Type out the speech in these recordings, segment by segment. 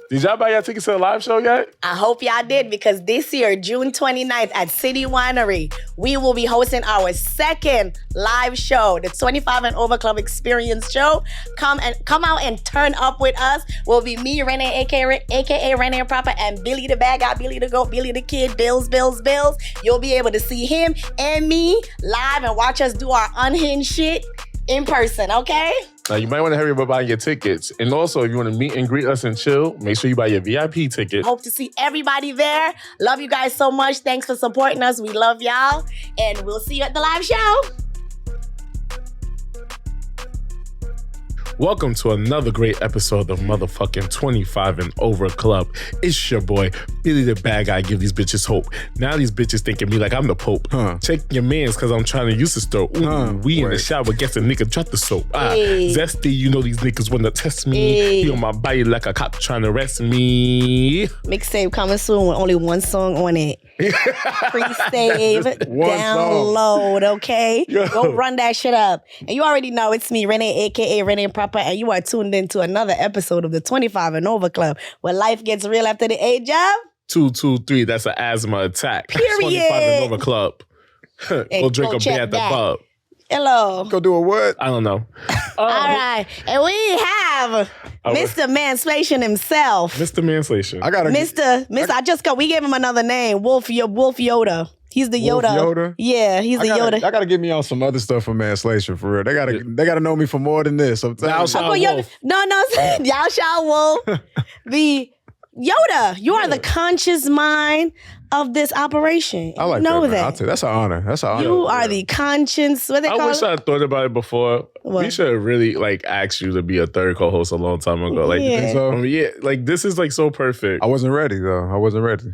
Did y'all buy your tickets to the live show yet? I hope y'all did, because this year, June 29th at City Winery, we will be hosting our second live show, the 25 and Over Club Experience Show. Come out and turn up with us. Will be me, Renee, aka Renee Proper, and Billy the Bad Guy, Billy the Goat, Billy the Kid, Bills. You'll be able to see him and me live and watch us do our unhinged shit in person, okay? Now, you might want to hurry up buying your tickets. And also, if you want to meet and greet us and chill, make sure you buy your VIP ticket. Hope to see everybody there. Love you guys so much. Thanks for supporting us. We love y'all. And we'll see you at the live show. Welcome to another great episode of motherfucking 25 and Over Club. It's your boy, Billy the Bad Guy, give these bitches hope. Now these bitches thinking me like I'm the Pope. Check your mans, cause I'm trying to use the stove. We in the shower, guess a nigga drop the soap. Zesty, you know these niggas wanna test me. He on my body like a cop trying to arrest me. Mixtape coming soon with only one song on it. Pre-save, download, okay? Go run that shit up. And you already know it's me, Renee, aka Renee Proper, and you are tuned into another episode of the 25 and Over Club, where life gets real after the age of 223. That's an asthma attack. Period. 25 and Over Club. Go drink a beer at the pub. Hello. Go do a what? I don't know. All right, and we have Mr. Mansplation himself. Mr. Manslation. I gotta Mr. We gave him another name, Wolf Yoda. He's the Yoda. Wolf Yoda? Yeah, he's the Yoda. I gotta get me on some other stuff from Manslation for real. They gotta know me for more than this. I'm telling you. Wolf. No, Yao Shao Wolf. The Yoda. You are the conscious mind of this operation. I like that. I'll tell you, that's an honor. That's an honor. You are the conscience. What they call I wish it? I had thought about it before. What? We should have really asked you to be a third co-host a long time ago. Yeah. You think so? This is so perfect. I wasn't ready though. I wasn't ready.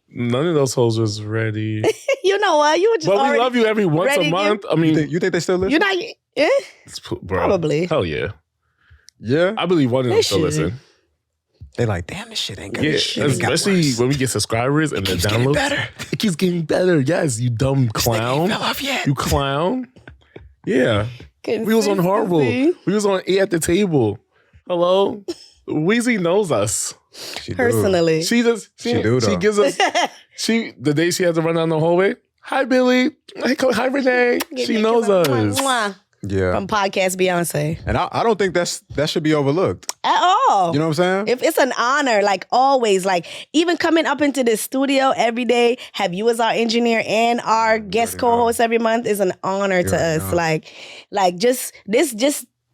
None of those hoes was ready. You know what? You were just. But we love you every once a month. I mean, you think they still listen? You're not. Bro, Probably. Hell yeah. Yeah. I believe one of them still listen. They like, damn, this shit ain't good. Yeah, especially when we get subscribers and the downloads. Better. It keeps getting better. Yes, you dumb clown. Fell off yet. You clown. Yeah. We was on Horrible. We was on A at the Table. Hello? Weezy knows us. Personally. She does. She gives us. The day she had to run down the hallway. Hi, Billy. Hi, Renee. She knows us. Mwah. Yeah. From Podcast Beyonce. And I don't think that should be overlooked. At all. You know what I'm saying? If it's an honor, always, even coming up into this studio every day, have you as our engineer and our guest co-host every month is an honor to us.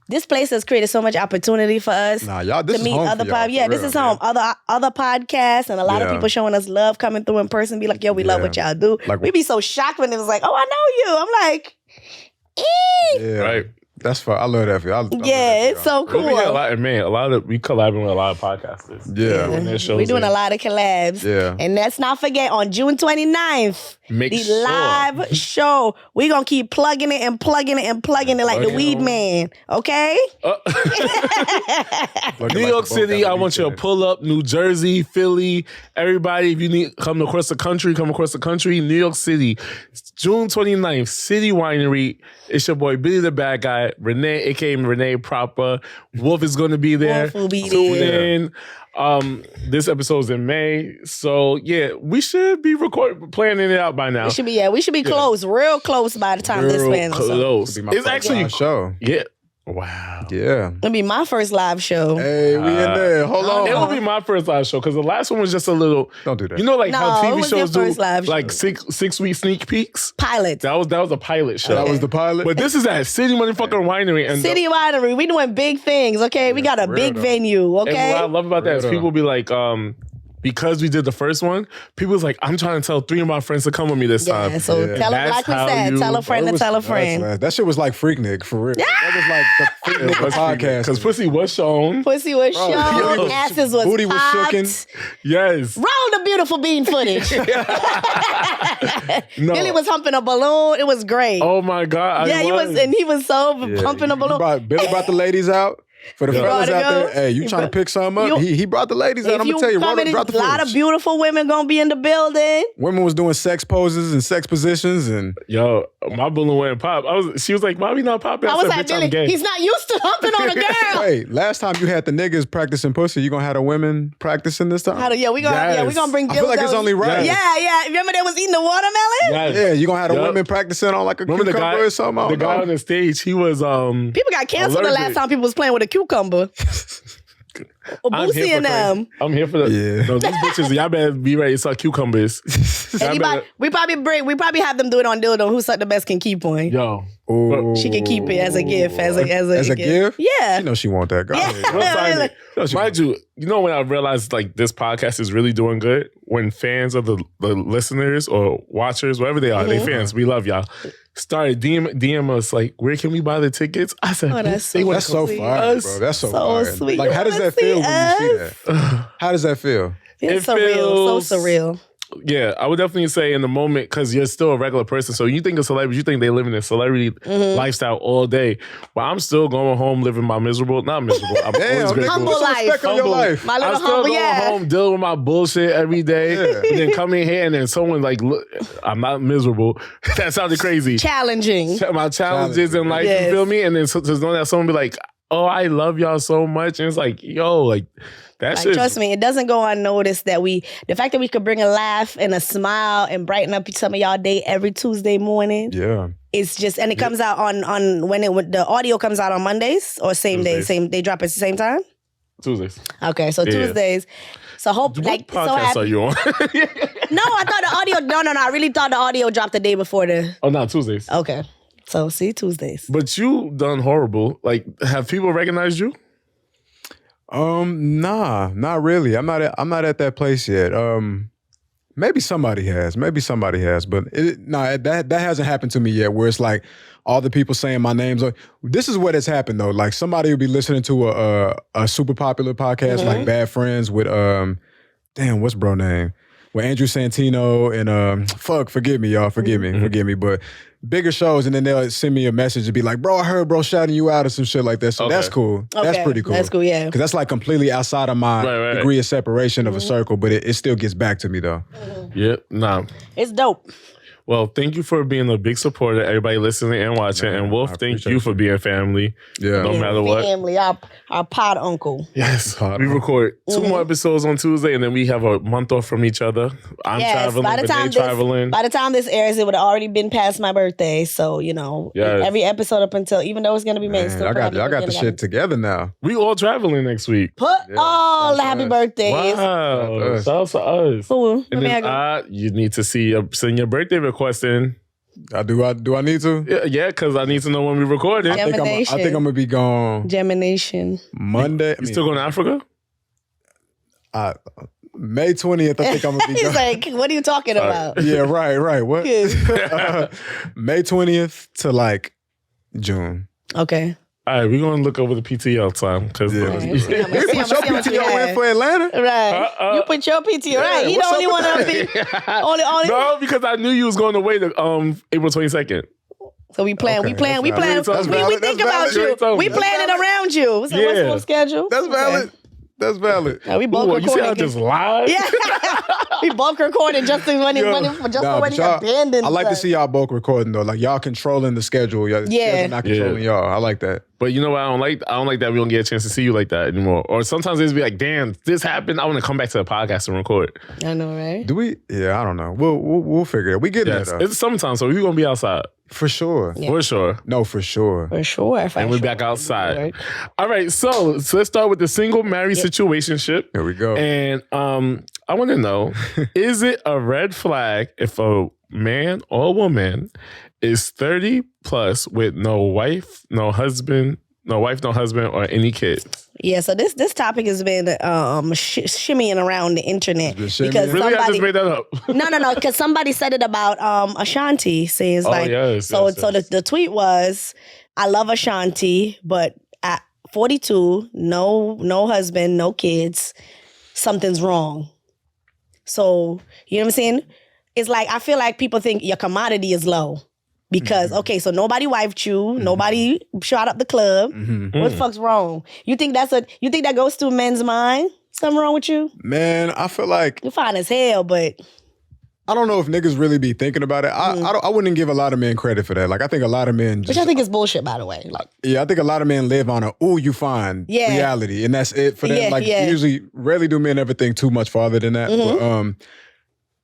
This place has created so much opportunity for us y'all, this to is meet home other for y'all, podcasts. Yeah, this is home. Other podcasts and a lot of people showing us love coming through in person. Be like, yo, we love what y'all do. We be so shocked when it was like, oh, I know you. I'm like, yeah, right. That's fun. I love that for y'all. It's so cool. We get we collabing with a lot of podcasters. Yeah. We're doing a lot of collabs. Yeah. And let's not forget, on June 29th, live show. We're going to keep plugging it and plugging it and plugging it like the weed man. Okay? New York City, I want you to pull up. New Jersey, Philly, everybody, if you need come across the country. New York City, June 29th, City Winery. It's your boy, Billy the Bad Guy, Renee, aka Renee Proper. Wolf is going to be there. Wolf will be Tune there. in. This episode's in May. So, yeah, we should be planning it out by now. We should be close, real close by the time this fans. Close. It's actually a show. Yeah. Wow. Yeah. It'll be my first live show. Hey, we in there. Hold on. It will be my first live show because the last one was just a little. Don't do that. You know, how TV shows do, live show? 6-week sneak peeks. Pilot. That was a pilot show. That was the pilot. But this is at City Motherfucking Winery and City Winery. We doing big things. Okay, we got a big venue. Okay. And what I love about that is people be like, because we did the first one, people was like, I'm trying to tell 3 of my friends to come with me this time. Yeah, so tell them, like we said, tell a friend to tell a friend. That shit was like Freaknik, for real. That was like the Freaknik podcast. Because pussy was shown. Pussy was shown. Asses was booty popped. was shooken. Yes. Roll the beautiful bean footage. Billy was humping a balloon. It was great. Oh my God. He was so pumping a balloon. Billy brought the ladies out. For the fellas out there, hey, you trying to pick something up? He brought the ladies out. I'm going to tell you, drop the a lot of beautiful women going to be in the building. Women was doing sex poses and sex positions. And yo, my balloon went pop. She was like, Mommy not popping. I was like, Billy, he's not used to humping on a girl. Hey, last time you had the niggas practicing pussy, you going to have the women practicing this time? We going to bring dildos. I feel like it's only right. Yeah. Remember they was eating the watermelon? Yes. Yeah, you going to have the women practicing on like a cucumber or something? The guy on the stage, he was... People got canceled the last time people was playing with a cucumber. Boosie and them. I'm here for the... Yeah. No, these bitches, y'all better be ready to suck cucumbers. We probably have them do it on dildo. Who suck the best can keep one. Yo. Ooh. She can keep it as a gift. As a gift? Yeah. She knows she want that. Mind you, when I realized like this podcast is really doing good? When fans of the listeners or watchers, whatever they are, they fans, we love y'all. Started DM us like, where can we buy the tickets? I said, that's so fire, bro. That's so fire. Sweet. Like, how does that feel when you see that? How does that feel? It's surreal. So surreal. Yeah, I would definitely say in the moment, because you're still a regular person. So you think of celebrities, you think they live in a celebrity lifestyle all day. But I'm still going home living my not miserable. I'm always grateful. Humble life. On your life. My little I'm still going home, dealing with my bullshit every day. And then come in here and then someone like, look, I'm not miserable. That sounded crazy. Challenging. My challenges in life, you feel me? And then to know that someone be like, oh, I love y'all so much. And it's like, yo, like, trust me, it doesn't go unnoticed that the fact that we could bring a laugh and a smile and brighten up some of y'all day every Tuesday morning. Yeah. It's just, and it comes out on when the audio comes out on Mondays or same day, they drop at the same time? Tuesdays. Okay, so Tuesdays. So what podcast are you on? No, I thought the audio, no, I really thought the audio dropped the day before the. Oh, no, Tuesdays. Okay. So see, Tuesdays. But you done horrible. Like, have people recognized you? Nah, not really. I'm not at that place yet. Maybe somebody has, but that hasn't happened to me yet. Where it's like all the people saying my names. This is what has happened though. Like somebody will be listening to a super popular podcast like Bad Friends with what's bro name? With Andrew Santino and forgive me, y'all, forgive me, but bigger shows, and then they'll send me a message and be like, bro, I heard bro shouting you out or some shit like that. So that's cool. Okay. That's pretty cool. That's cool, yeah. Because that's like completely outside of my degree of separation of a circle, but it still gets back to me though. Yep, nah. It's dope. Well, thank you for being a big supporter, everybody listening and watching. And Wolf, thank you for being family. Yeah. No matter what. Family, our pod uncle. Yes. We record 2 more episodes on Tuesday, and then we have a month off from each other. I'm traveling, but they traveling. By the time this airs, it would have already been past my birthday. So, every episode up until, even though it's going to be made. Y'all got the shit together now. We all traveling next week. Put all the happy birthdays. Wow. Shout out to us. Ooh, and then you need to send your birthday request in. Do I need to? Yeah, because I need to know when we recording. I think I'm gonna be gone. Gemination. Monday. You still going to Africa? May 20th, I think I'm gonna be gone. He's like, what are you talking about? Yeah, right. What? May 20th to like June. Okay. All right, we're going to look over the PTO time. Because you put your PTO in for Atlanta? Right. You put your PTO, right. He the only one up here. Only. No, because I knew you was going away to April 22nd. So we plan. We think about you. We planning around you. So what's on schedule? That's valid. That's valid. Yeah, we bulk recording. You see how I just lied? Yeah. We bulk recording just when he abandoned. I like to see y'all bulk recording though. Like y'all controlling the schedule. Schedule not controlling y'all. I like that. But you know what I don't like? I don't like that we don't get a chance to see you like that anymore. Or sometimes it's be like, damn, this happened. I want to come back to the podcast and record. I know, right? Do we? Yeah, I don't know. We'll figure it out. We get it though. It's summertime, so we're going to be outside. For sure. Yeah. For sure. No, for sure. For sure. And we're back outside. Right. All right, so let's start with the single married situationship. Here we go. And I want to know, is it a red flag if a man or a woman is 30 plus with no wife, no husband, or any kids? Yeah, so this topic has been shimmying around the internet because really, I just made that up. No, because somebody said it about Ashanti. Says the tweet was, "I love Ashanti, but at 42, no husband, no kids, something's wrong." So you know what I'm saying? It's like I feel like people think your commodity is low Because, okay, so nobody wifed you, nobody shot up the club. What the fuck's wrong? You think that goes through men's mind? Something wrong with you? Man, I feel like You're fine as hell, but I don't know if niggas really be thinking about it. I wouldn't give a lot of men credit for that. Like I think a lot of men just, which I think is bullshit, by the way. Like, yeah, I think a lot of men live on a "ooh, you fine" reality, and that's it for them. Usually, rarely do men ever think too much farther than that. But,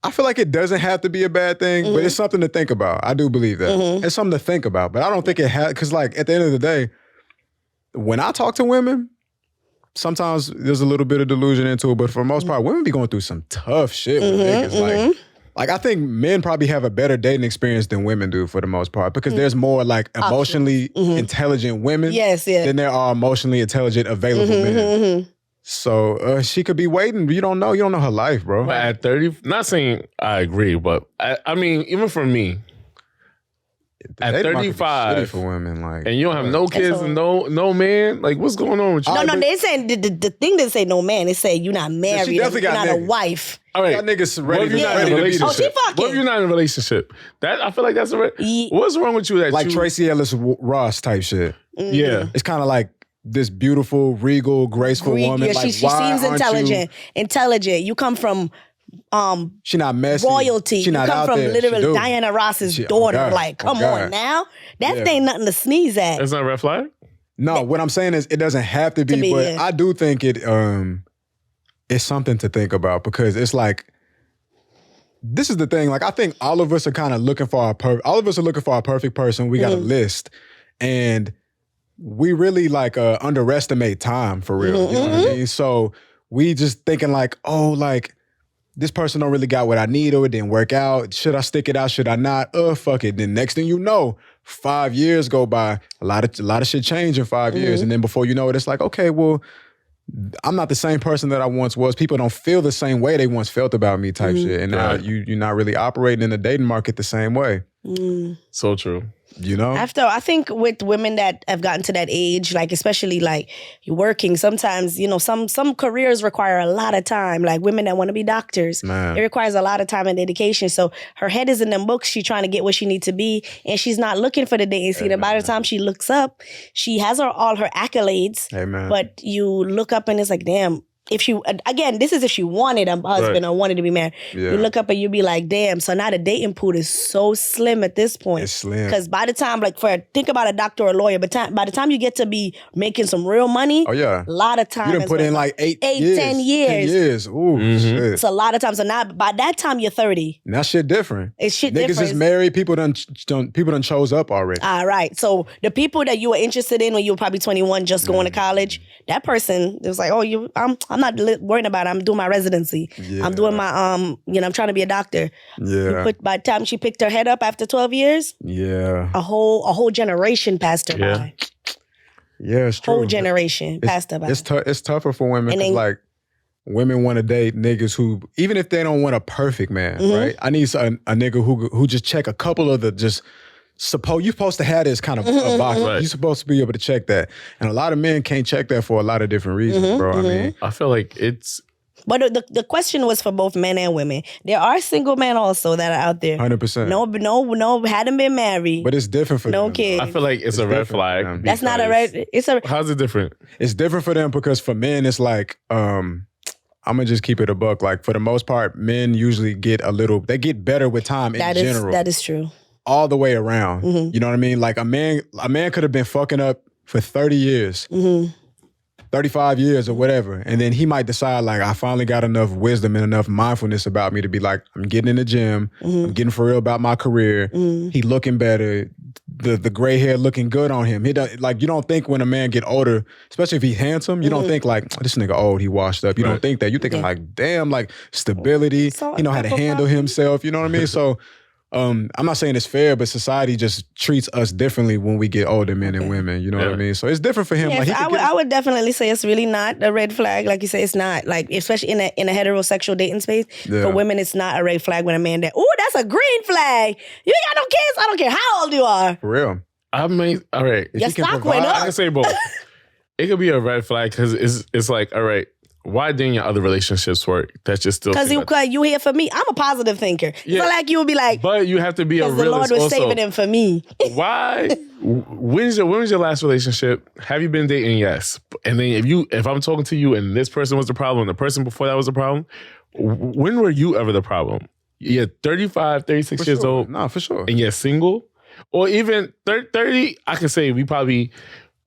I feel like it doesn't have to be a bad thing, but it's something to think about. I do believe that. It's something to think about, but I don't think it has, because like at the end of the day, when I talk to women, sometimes there's a little bit of delusion into it, but for the most part, women be going through some tough shit with niggas. Like I think men probably have a better dating experience than women do for the most part, because there's more like emotionally intelligent women than there are emotionally intelligent available men. So she could be waiting. You don't know her life, bro. But at 30, not saying I agree, but I mean, even for me, at 35, for women, like, and you don't have no kids and no man, like, what's going on with you? No, they saying the thing didn't say no man. It said you're not married, you're not a wife. All right, y'all niggas ready to be Oh, she fucking. What if you're not in a relationship? That I feel like that's what's wrong with you? That like Tracy Ellis Ross type shit. Yeah, it's kind of like this beautiful, regal, graceful woman. Yeah, like, she seems intelligent. You come from she not messy. Royalty. She not you come out from there. literally Diana Ross's daughter. Come on now. That ain't nothing to sneeze at. That's not a red flag? No, what I'm saying is it doesn't have to be, but I do think it's something to think about, because it's like, this is the thing. Like, I think all of us are kind of looking for our perfect person. We got a list, and we really like underestimate time for real. You know what I mean? So we just thinking like, oh, like this person don't really got what I need, or it didn't work out. Should I stick it out? Should I not? Fuck it. Then next thing you know, 5 years go by. A lot of shit change in 5 years, and then before you know it, it's like, okay, well, I'm not the same person that I once was. People don't feel the same way they once felt about me, type shit. And now you're not really operating in the dating market the same way. So true. You know? I think with women that have gotten to that age, like especially like you're working, sometimes, some careers require a lot of time. Like women that want to be doctors, it requires a lot of time and dedication. So her head is in them books. She's trying to get where she needs to be, and she's not looking for the dating scene. And by the time she looks up, she has all her accolades. But you look up and it's like, damn. This is if she wanted a husband or wanted to be married. You look up and you be like, damn, so now the dating pool is so slim at this point. It's slim. Because by the time, think about a doctor or a lawyer, but by the time you get to be making some real money, a lot of time. You done put in like 10 years. 10 years. Ooh, shit. It's a lot of time. So now, by that time, you're 30. Now shit different. It's shit Niggas different. is married. People done chose up already. All right. So the people that you were interested in when you were probably 21, just going to college, that person was like, oh, I'm not worrying about it. I'm doing my residency. I'm doing my, I'm trying to be a doctor. By the time she picked her head up after 12 years, a whole generation passed her by. Yeah, it's true. Whole generation passed her by. It's tougher for women, because like, women want to date niggas who, even if they don't want a perfect man, right? I need a nigga who just check a couple of the just, you're supposed to have this kind of a box. You're supposed to be able to check that. And a lot of men can't check that for a lot of different reasons, bro. I mean, I feel like it's... But the question was for both men and women. There are single men also that are out there. 100%. No, hadn't been married. But it's different for them. No kids. I feel like it's a red flag. That's not a red... How's it different? It's different for them because for men, it's like... I'm gonna just keep it a buck. Like, for the most part, men usually they get better with time in general. That is true. All the way around. You know what I mean? Like a man could have been fucking up for 30 years, 35 years or whatever. And then he might decide like, I finally got enough wisdom and enough mindfulness about me to be like, I'm getting in the gym. I'm getting for real about my career. He looking better. The gray hair looking good on him. You don't think when a man get older, especially if he's handsome, you don't think like, oh, this nigga old, he washed up. You don't think that. You thinking like, damn, like stability. He know how to handle himself. You know what I mean? So I'm not saying it's fair, but society just treats us differently when we get older, men and women. You know what I mean? So it's different for him. Yes, like I would definitely say it's really not a red flag. Like you say, it's not. Like, especially in a heterosexual dating space. For women, it's not a red flag when a man that's a green flag. You ain't got no kids. I don't care how old you are. For real. I mean, all right. Your stock went up. I can say both. It could be a red flag because it's like, all right, Why didn't your other relationships work? That's just still because you here for me. I'm a positive thinker. Yeah. So like you would be like, but you have to be a realist. the Lord was also. saving him for me. Why? When was your last relationship? Have you been dating? Yes. And then if I'm talking to you and this person was the problem, and the person before that was the problem, when were you ever the problem? You're 35, 36 years old. Nah, for sure. And you're single? Or even 30, I could say we probably...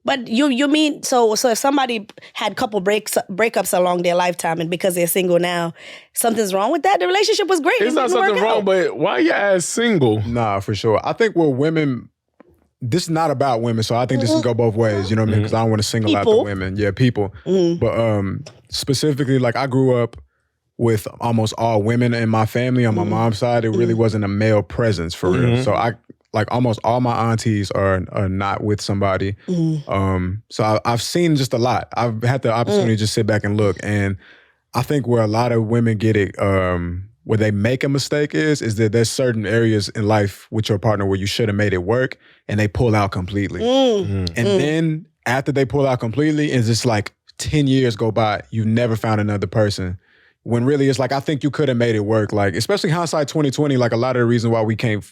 But you mean, so if somebody had couple breakups along their lifetime and because they're single now, something's wrong with that? The relationship was great. It's not something wrong, but why you as single? Nah, for sure. I think with women... This is not about women, so I think this can go both ways, you know what I mean? Because I don't want to single out the women. Yeah, people. But specifically, like I grew up with almost all women in my family. On my mom's side, it really wasn't a male presence for real. So I like almost all my aunties are not with somebody. So I've seen just a lot. I've had the opportunity to just sit back and look. And I think where a lot of women get it, where they make a mistake is that there's certain areas in life with your partner where you should have made it work and they pull out completely. And then after they pull out completely, it's just like 10 years go by, you've never found another person. When really it's like, I think you could have made it work. Like, especially hindsight 2020, like a lot of the reason why we can't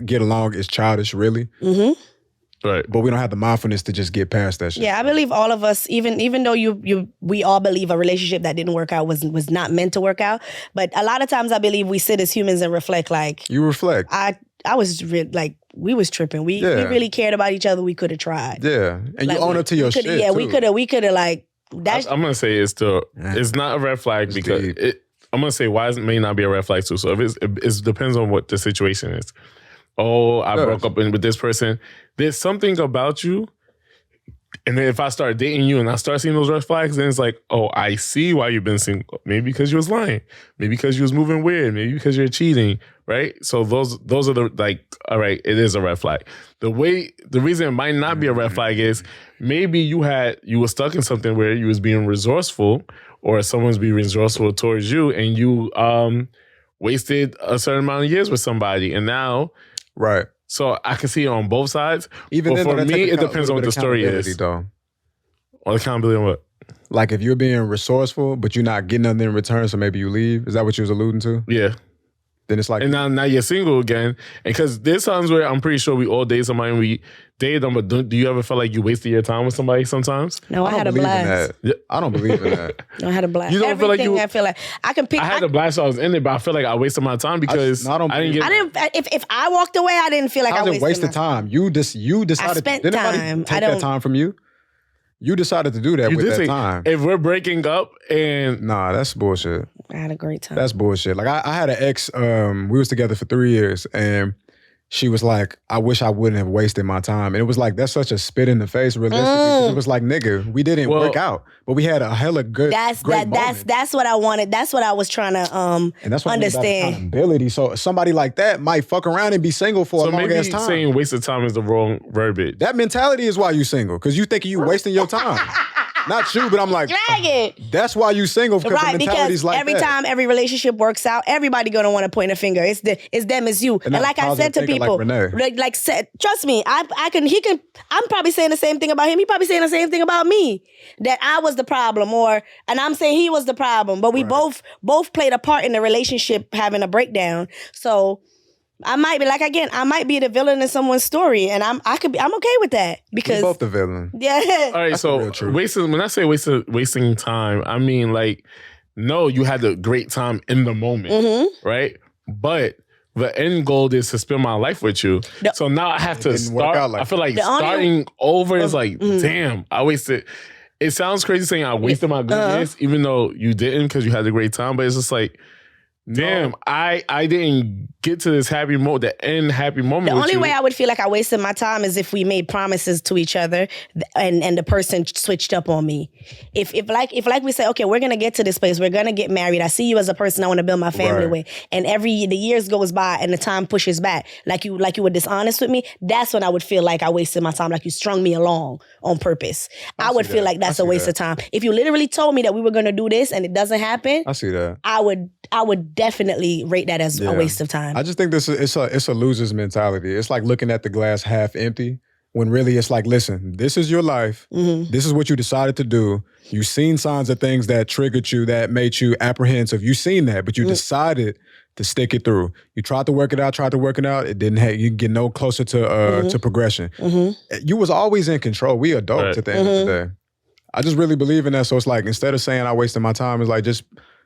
get along is childish, really. Right. But we don't have the mindfulness to just get past that shit. Yeah, I believe all of us, even though we all believe a relationship that didn't work out was not meant to work out. But a lot of times I believe we sit as humans and reflect like... You reflect. I was like, we was tripping. We really cared about each other. We could have tried. Yeah. And like, you own up to your shit, yeah, too. we could have like... I'm going to say it's not a red flag because I'm going to say why it may not be a red flag too. So if it depends on what the situation is. Oh, I broke up with this person. There's something about you. And then if I start dating you and I start seeing those red flags, then it's like, oh, I see why you've been single. Maybe because you was lying. Maybe because you was moving weird. Maybe because you're cheating, right? So those are the, like, all right, it is a red flag. The reason it might not be a red flag is maybe you were stuck in something where you was being resourceful or someone's being resourceful towards you and you wasted a certain amount of years with somebody. And now... Right. So I can see it on both sides. Even but for me, it depends on what the story is. Though. On accountability on what? Like if you're being resourceful, but you're not getting nothing in return, so maybe you leave. Is that what you was alluding to? Yeah. Then it's like... And now you're single again. And because there's times where I'm pretty sure we all date somebody and we date them, but do you ever feel like you wasted your time with somebody sometimes? No, I had a blast. I don't believe in that. No, I had a blast. You don't feel like you... I feel like I can pick... I had a blast so I was in it, but I feel like I wasted my time because I didn't get... If I walked away, I didn't feel like I wasted time. You decided... I spent didn't time. Take that time from you? You decided to do that with that time. If we're breaking up and... Nah, that's bullshit. I had a great time. That's bullshit. Like I had an ex, we was together for 3 years and she was like, I wish I wouldn't have wasted my time. And it was like, that's such a spit in the face realistically. It was like, nigga, we didn't work out, but we had a hella good That's what I wanted. That's what I was trying to and that's what understand. Accountability. So somebody like that might fuck around and be single for a long ass time. So maybe saying waste of time is the wrong verbiage. That mentality is why you single, because you think you wasting your time. Not you, but I'm like, drag it. That's why you single, because the mentality's because like every time every relationship works out, everybody gonna want to point a finger. It's them, it's you. And like I said to people, trust me, I'm probably saying the same thing about him. He probably saying the same thing about me. That I was the problem, and I'm saying he was the problem. But we both played a part in the relationship having a breakdown. So I might be I might be the villain in someone's story, and I'm okay with that because we're both the villain. Yeah. All right. So when I say wasting time, I mean like, no, you had a great time in the moment, right? But the end goal is to spend my life with you. So now I have to start. I feel like starting over is like, damn, I wasted. It sounds crazy saying I wasted my good years, even though you didn't because you had a great time. But it's just like, damn, I didn't get to this happy moment, the end happy moment. The only way I would feel like I wasted my time is if we made promises to each other and the person switched up on me. If like we say, okay, we're gonna get to this place, we're gonna get married. I see you as a person I want to build my family with, and the years goes by and the time pushes back, like you were dishonest with me. That's when I would feel like I wasted my time, like you strung me along on purpose. I would feel like that's a waste of time. If you literally told me that we were gonna do this and it doesn't happen, I see that. I would definitely rate that as a waste of time. I just think it's a loser's mentality. It's like looking at the glass half empty when really it's like, listen, this is your life. This is what you decided to do. You've seen signs of things that triggered you, that made you apprehensive. You've seen that, but you decided to stick it through. You tried to work it out. It didn't have, you get no closer to progression. You was always in control. We adults at the end of the day. I just really believe in that. So it's like, instead of saying I wasted my time, it's like, just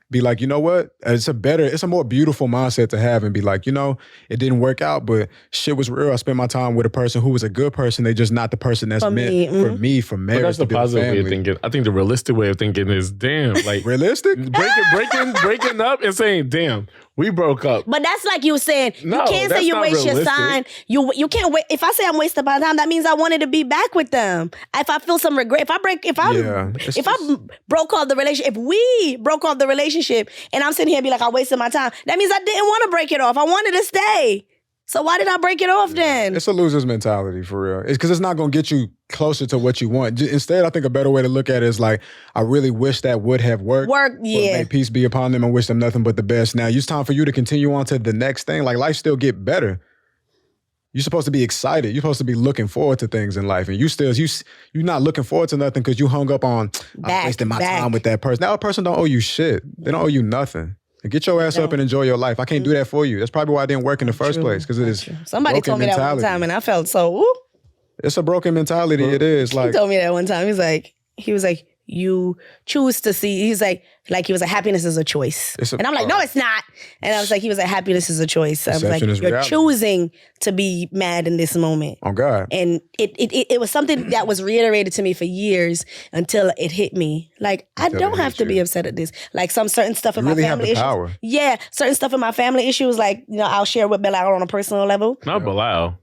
be like, you know what? It's a more beautiful mindset to have, and be like, you know, it didn't work out, but shit was real. I spent my time with a person who was a good person. They just not the person that's meant for me, for marriage. But that's the positive way of thinking. I think the realistic way of thinking is, damn, like realistic? breaking up and saying, damn, we broke up. But that's like you saying, you can't say you waste your time. You can't wait. If I say I'm wasting my time, that means I wanted to be back with them. If I feel some regret, if I broke off the relationship, if we broke off the relationship and I'm sitting here and be like, I wasted my time, that means I didn't want to break it off. I wanted to stay. So why did I break it off then? It's a loser's mentality, for real. It's because it's not going to get you closer to what you want. Instead, I think a better way to look at it is like, I really wish that would have worked. May peace be upon them, and wish them nothing but the best. Now, it's time for you to continue on to the next thing. Like, life still get better. You're supposed to be excited. You're supposed to be looking forward to things in life. And you're not looking forward to nothing because you hung up on, I'm wasting my time with that person. That person don't owe you shit. They don't owe you nothing. Get your ass up and enjoy your life. I can't do that for you. That's probably why it didn't work in the first place, because it is somebody told me that one time and I felt so, ooh. It's a broken mentality. It is. Like, he told me that one time. He was like, you choose to see. He's like he was like, happiness is a choice. And I'm like, no, it's not. And I was like, he was like, happiness is a choice. I was like, you're choosing to be mad in this moment. Oh God. And it was something that was reiterated to me for years until it hit me. Like, I don't have to be upset at this. Like, certain stuff in my family issues. Power. Yeah, certain stuff in my family issues, like, you know, I'll share with Bilal on a personal level. Not Bilal.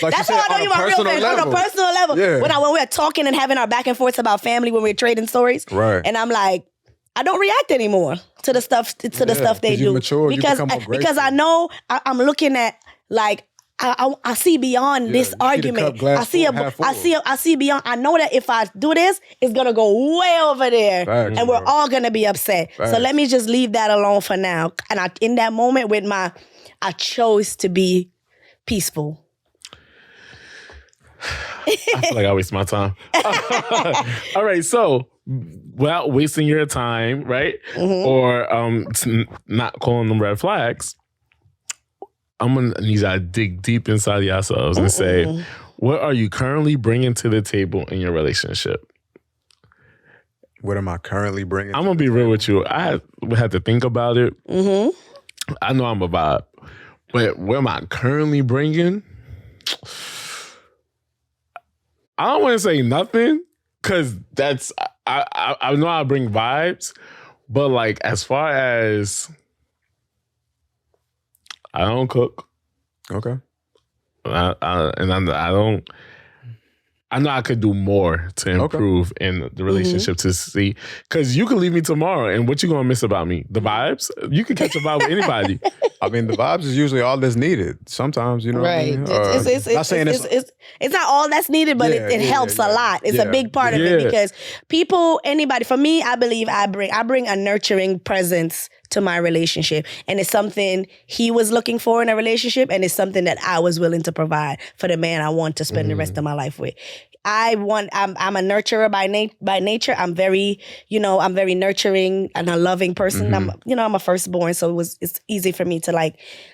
Like, that's how I know you're my real friend, on a personal level. Yeah. When we're talking and having our back and forths about family, when we're trading stories, right? And I'm like, I don't react anymore to the stuff they do, mature, because I know I'm looking at, like, I see beyond this argument. I see beyond. I know that if I do this, it's gonna go way over there, Facts, and we're all gonna be upset. Facts. So let me just leave that alone for now. And in that moment I chose to be peaceful. I feel like I waste my time. All right, so without wasting your time, right? Or not calling them red flags, I'm going to need y'all to dig deep inside yourselves and say, what are you currently bringing to the table in your relationship? What am I currently bringing? I'm going to be real with you. I had to think about it. I know I'm a vibe, but what am I currently bringing? I don't want to say nothing, because that's, I know I bring vibes, but like, as far as, I don't cook. Okay. I know I could do more to improve in the relationship, to see, because you can leave me tomorrow and what you going to miss about me? The vibes? You can catch a vibe with anybody. I mean, the vibes is usually all that's needed. Sometimes, you know right. what I mean? It's not all that's needed, but it helps a lot. It's a big part of it, because anybody, for me, I believe I bring a nurturing presence to my relationship. And it's something he was looking for in a relationship, and it's something that I was willing to provide for the man I want to spend the rest of my life with. I'm a nurturer by nature. I'm very nurturing and a loving person. I'm a firstborn, so it's easy for me to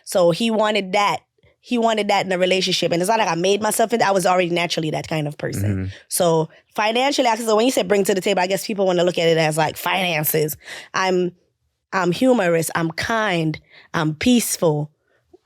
so he wanted that. He wanted that in a relationship. And it's not like I made myself I was already naturally that kind of person. So financially, so when you say bring to the table, I guess people want to look at it as like finances. I'm humorous, I'm kind, I'm peaceful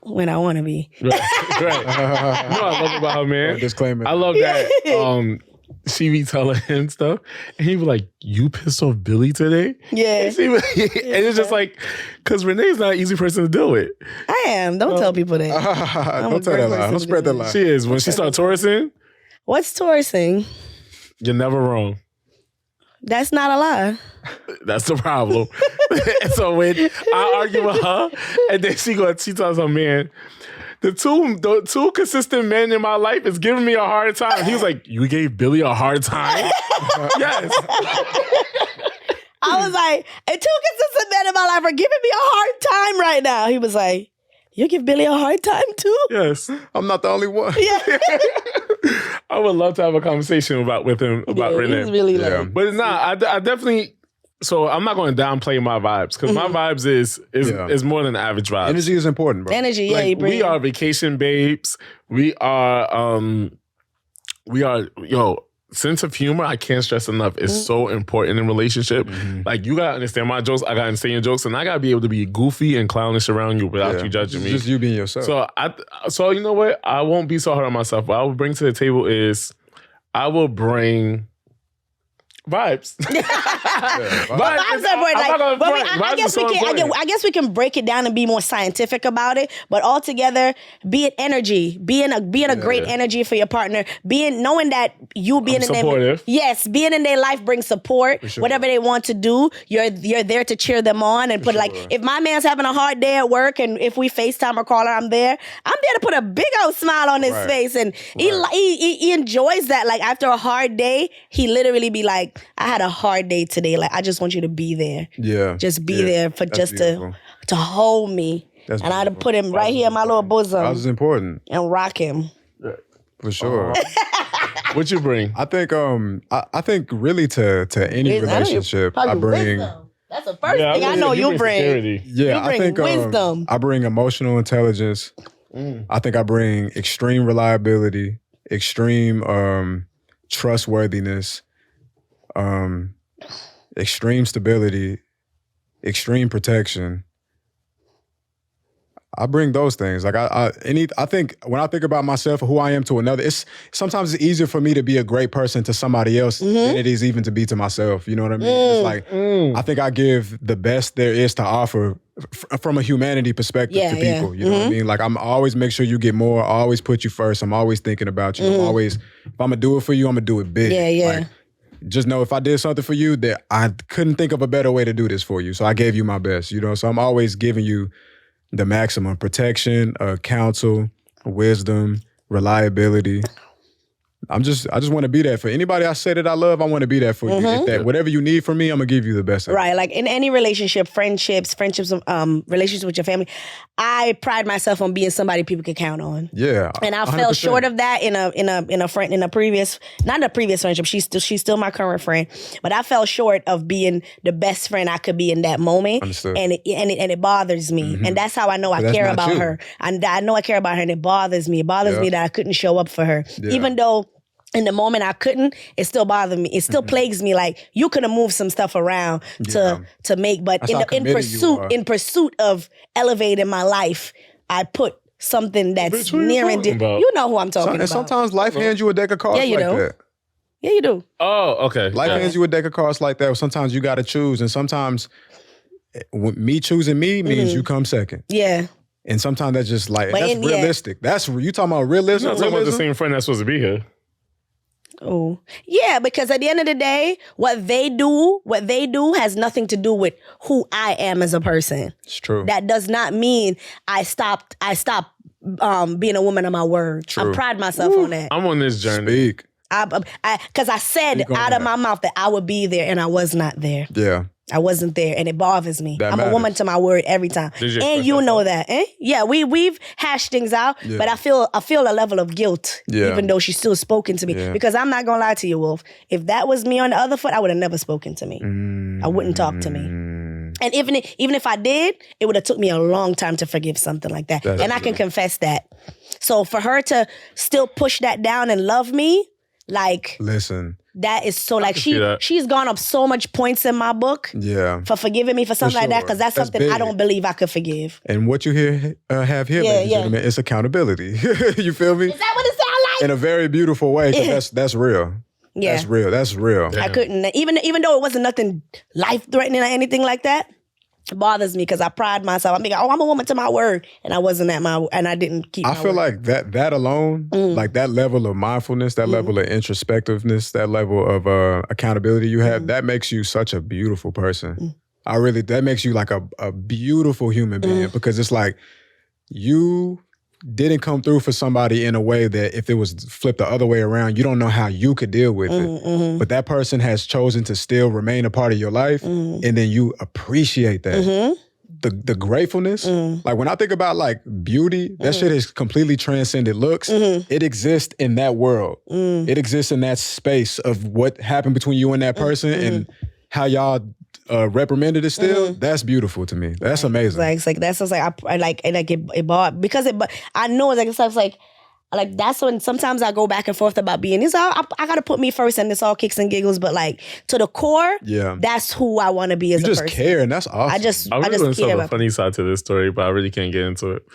when I want to be. Right. You know what I love about her, man? Disclaimer. I love that she be telling him stuff, and he be like, you pissed off Billy today? Yeah. And it's just like, because Renee's not an easy person to deal with. I am. Don't tell people that. Don't tell that lie. Don't spread that lie. She is. When she starts Taurusing. What's Taurusing? You're never wrong. That's not a lie. That's the problem. So when I argue with her, and then she tells her man, the two consistent men in my life is giving me a hard time. He was like, you gave Billy a hard time? Yes. I was like, and two consistent men in my life are giving me a hard time right now. He was like, You give Billy a hard time too? Yes. I'm not the only one. Yeah. I would love to have a conversation with him about Renee. He's really Yeah. like, But I definitely. So I'm not going to downplay my vibes because my vibes is more than average vibes. Energy is important, bro. energy. Yeah, Like, we are vacation babes. We are sense of humor, I can't stress enough, is so important in relationship. Like, you gotta understand my jokes, I gotta understand your jokes, and I gotta be able to be goofy and clownish around you without you judging me. Just you being yourself. So you know what? I won't be so hard on myself. What I will bring to the table is I will bring vibes. Vibes are important. I guess we can break it down and be more scientific about it. But altogether, be it energy, being a great energy for your partner, knowing that you being in supportive. Being in their life brings support. Sure. Whatever they want to do, you're there to cheer them on and put like, if my man's having a hard day at work and if we FaceTime or call her, I'm there to put a big old smile on his face, and he enjoys that. Like, after a hard day, he literally be like, I had a hard day today. Like, I just want you to be there. Yeah. Just be there for just to hold me. That's and I'd put him right here in my little bosom. That was important. And rock him. For sure. What you bring? I think I think really to any relationship, I bring wisdom. That's the first thing I know you bring. Security. Yeah, You bring I think wisdom. I bring emotional intelligence. I think I bring extreme reliability, extreme trustworthiness, extreme stability, extreme protection. I bring those things. Like I think when I think about myself or who I am to another, sometimes it's easier for me to be a great person to somebody else than it is even to be to myself. You know what I mean? It's like I think I give the best there is to offer from a humanity perspective to people. You know what I mean? Like, I'm always make sure you get more. I always put you first. I'm always thinking about you. I'm always, if I'm gonna do it for you, I'm gonna do it big. Like, just know if I did something for you, that I couldn't think of a better way to do this for you. So I gave you my best. You know, so I'm always giving you the maximum protection, counsel, wisdom, reliability. I just want to be there for anybody I say that I love. I want to be there for you. If that whatever you need from me, I'm gonna give you the best. Right, like in any relationship, relationships with your family, I pride myself on being somebody people can count on. Yeah, and I fell short of that in a previous friendship. She's still my current friend, but I fell short of being the best friend I could be in that moment. Understood. And it bothers me, and that's how I know I care about her. And I know I care about her, and it bothers me. It bothers me that I couldn't show up for her, even though. In the moment I couldn't, it still bothered me. It still plagues me. Like, you could have moved some stuff around to make, but in pursuit of elevating my life, I put something that's near and dear. You know who I'm talking about. And sometimes life hands you a deck of cards like that. Yeah, you do. Oh, okay. Life hands you a deck of cards like that. Sometimes you got to choose, and sometimes me choosing me means you come second. Yeah. And sometimes that's just like, that's realistic. That's, you talking about realism? You're not talking about the same friend that's supposed to be here. Oh, yeah, because at the end of the day, what they do has nothing to do with who I am as a person. It's true. That does not mean I stopped being a woman of my word. True. I pride myself on that. I'm on this journey. Speak. Because I said out of my mouth that I would be there, and I was not there. Yeah. I wasn't there, and it bothers me. That I'm matters. a woman to my word every time, and you know that. Yeah, we've hashed things out, but I feel a level of guilt, even though she's still spoken to me. Because I'm not gonna lie to you, Wolf. If that was me on the other foot, I would have never spoken to me. I wouldn't talk to me. And even if I did, it would have took me a long time to forgive something like that. And I can confess that. So for her to still push that down and love me, like, listen. That is so, like, she's gone up so much points in my book for forgiving me for something like that, because that's something big. I don't believe I could forgive. And what you have here, ladies and gentlemen, is accountability. You feel me? Is that what it sounds like? In a very beautiful way, because that's real. Yeah. That's real. That's real. I couldn't, even though it wasn't nothing life-threatening or anything like that, it bothers me because I pride myself. I'm like, I'm a woman to my word, and I wasn't and I didn't keep my word. I feel like that alone, like that level of mindfulness, that level of introspectiveness, that level of accountability you have, that makes you such a beautiful person. That makes you like a beautiful human being, because it's like you didn't come through for somebody in a way that if it was flipped the other way around, you don't know how you could deal with it. But that person has chosen to still remain a part of your life, and then you appreciate that. the gratefulness. Like when I think about like beauty, that shit has completely transcended looks. It exists in that world. It exists in that space of what happened between you and that person and how y'all reprimanded it still. That's beautiful to me. That's amazing. It's like that's just like I like and like it bought because it. But I know it's like stuff like that's when sometimes I go back and forth about being. It's all I gotta put me first, and it's all kicks and giggles. But like to the core, that's who I want to be as a person. You just care, and that's awesome. I just want to care. tell a funny side to this story, but I really can't get into it.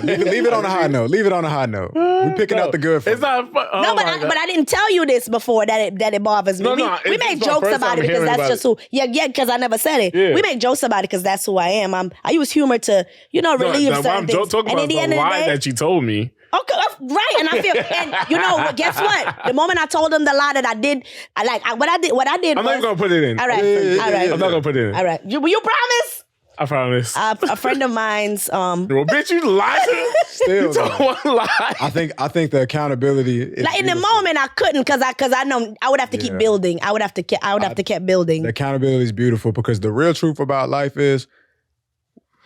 leave it on a high note. Leave it on a high note. We're picking out the good. It's not fun. No, but I didn't tell you this before that it bothers me. We make jokes about it because that's just who. Because I never said it. Yeah. We make jokes about it because that's who I am. I use humor to relieve certain things. I'm talking about the lie that you told me. Okay, right, and I feel, and guess what? The moment I told them the lie that I did, what I did. I'm not even gonna put it in. All right, all right. I'm not gonna put it in. All right, you promise? I promise. A friend of mine's. Well, bitch, you lied. Still, you told one lie. I think the accountability. Is like in the moment, I couldn't because I know I would have to keep building. I would have to keep building. The accountability is beautiful because the real truth about life is,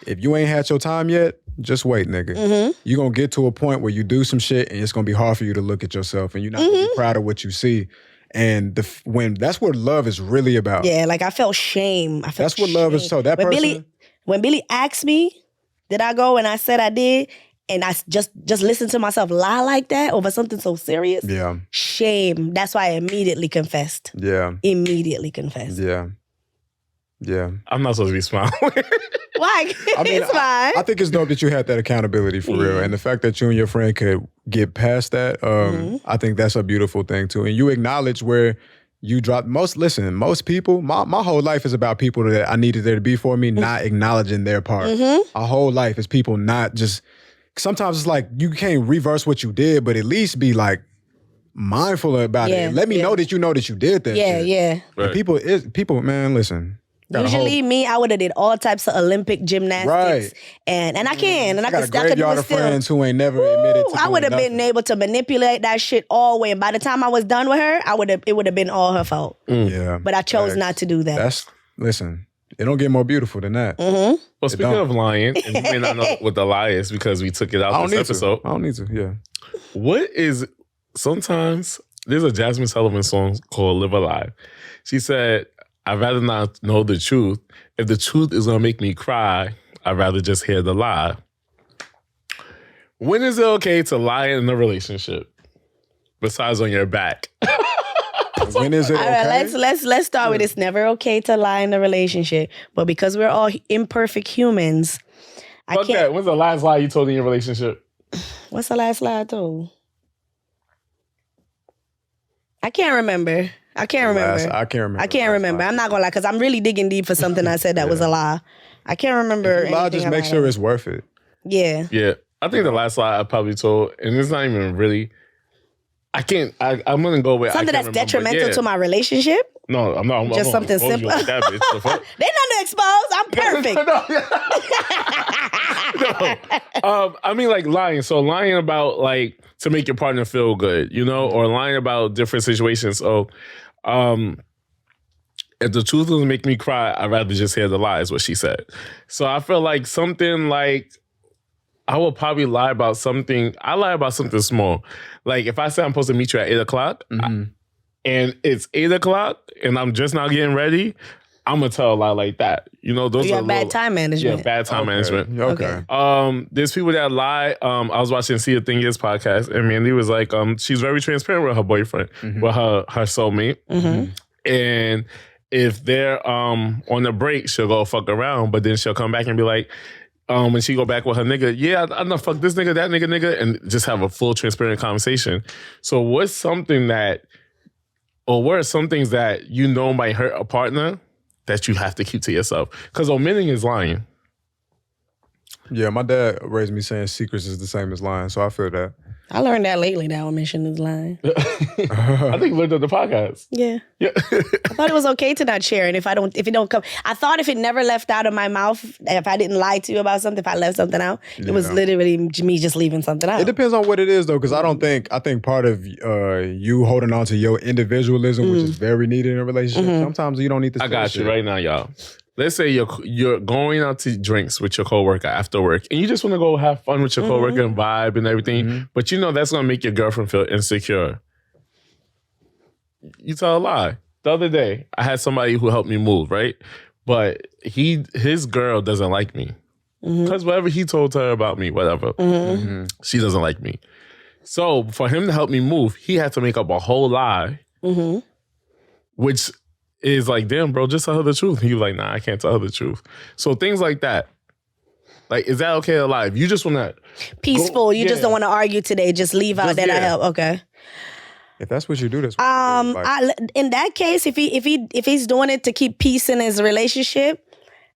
if you ain't had your time yet, just wait, nigga. You're going to get to a point where you do some shit and it's going to be hard for you to look at yourself and you're not going to be proud of what you see. And when that's what love is really about. Yeah, like I felt shame. That's what love is. So that when Billy asked me, did I go, and I said I did, and I just listened to myself lie like that over something so serious. Yeah. Shame. That's why I immediately confessed. Yeah. Immediately confessed. Yeah. Yeah. I'm not supposed to be smiling. Why? I mean, it's fine. I think it's dope that you had that accountability for real. And the fact that you and your friend could get past that, I think that's a beautiful thing too. And you acknowledge where you dropped. Most people, my whole life is about people that I needed there to be for me, not acknowledging their part. Our whole life is people not just, sometimes it's like you can't reverse what you did, but at least be like mindful about it. Let me know that you did that shit. Yeah. Right. People, man, listen. Usually me, I would have did all types of Olympic gymnastics. And I can. And I got a could graveyard of friends who ain't never admitted to I would have been nothing. able to manipulate that shit all the way. And by the time I was done with her, it would have been all her fault. Yeah. But I chose not to do that. Listen, it don't get more beautiful than that. Well, speaking of lying, and you may not know what the lie is because we took it out this episode. I don't need to, yeah. What is, sometimes, there's a Jasmine Sullivan song called Live Alive. She said, I'd rather not know the truth. If the truth is going to make me cry, I'd rather just hear the lie. When is it okay to lie in a relationship? Besides on your back. When is it okay? All right, let's start with it's never okay to lie in a relationship. But because we're all imperfect humans, I can't. That. When's the last lie you told in your relationship? What's the last lie I told? I can't remember. I can't remember. I'm not gonna lie, because I'm really digging deep for something I said that was a lie. I can't rember. Lie, just make sure it's worth it. Yeah. Yeah. I think the last lie I probably told, and it's not even really, I'm gonna go with something that's detrimental to my relationship. No, I'm not. Just something simple. Like that, bitch. The fuck? They nothing to expose. I'm perfect. No. I mean, like lying. So lying about like to make your partner feel good, or lying about different situations. So, if the truth doesn't make me cry, I'd rather just hear the lie. Is what she said. So I feel like something like I will probably lie about something. I lie about something small. Like if I say I'm supposed to meet you at 8:00. And it's 8:00 and I'm just now getting ready, I'm gonna tell a lie like that. Those are bad time management. Yeah, bad time management. Okay. There's people that lie. I was watching See the Thing Is podcast, and Mandy was like, she's very transparent with her boyfriend, with her soulmate. And if they're on the break, she'll go fuck around, but then she'll come back and be like, when she go back with her nigga, yeah, I know fuck this nigga, that nigga, and just have a full transparent conversation. So what are some things that might hurt a partner that you have to keep to yourself? Because omitting is lying. Yeah, my dad raised me saying secrets is the same as lying, so I feel that. I learned that lately, that omission is lying. I think you learned on the podcast. Yeah. I thought it was okay to not share, and if it don't come, I thought if it never left out of my mouth, if I didn't lie to you about something, if I left something out, it was literally me just leaving something out. It depends on what it is though, because I think part of you holding on to your individualism, which is very needed in a relationship, sometimes you don't need to. I got you right now, y'all. let's say you're going out to drinks with your coworker after work, and you just want to go have fun with your coworker and vibe and everything, but you know that's gonna make your girlfriend feel insecure. You tell a lie. The other day, I had somebody who helped me move, right? But his girl doesn't like me. Because whatever he told her about me, whatever, she doesn't like me. So for him to help me move, he had to make up a whole lie, which is like, damn, bro, just tell her the truth. He was like, nah, I can't tell her the truth. So things like that. Like, is that okay to lie? If you just want to... Peaceful. You just don't want to argue today. Just leave out that I help. Okay. If that's what you do, that's what you do. Like, in that case, if he's doing it to keep peace in his relationship,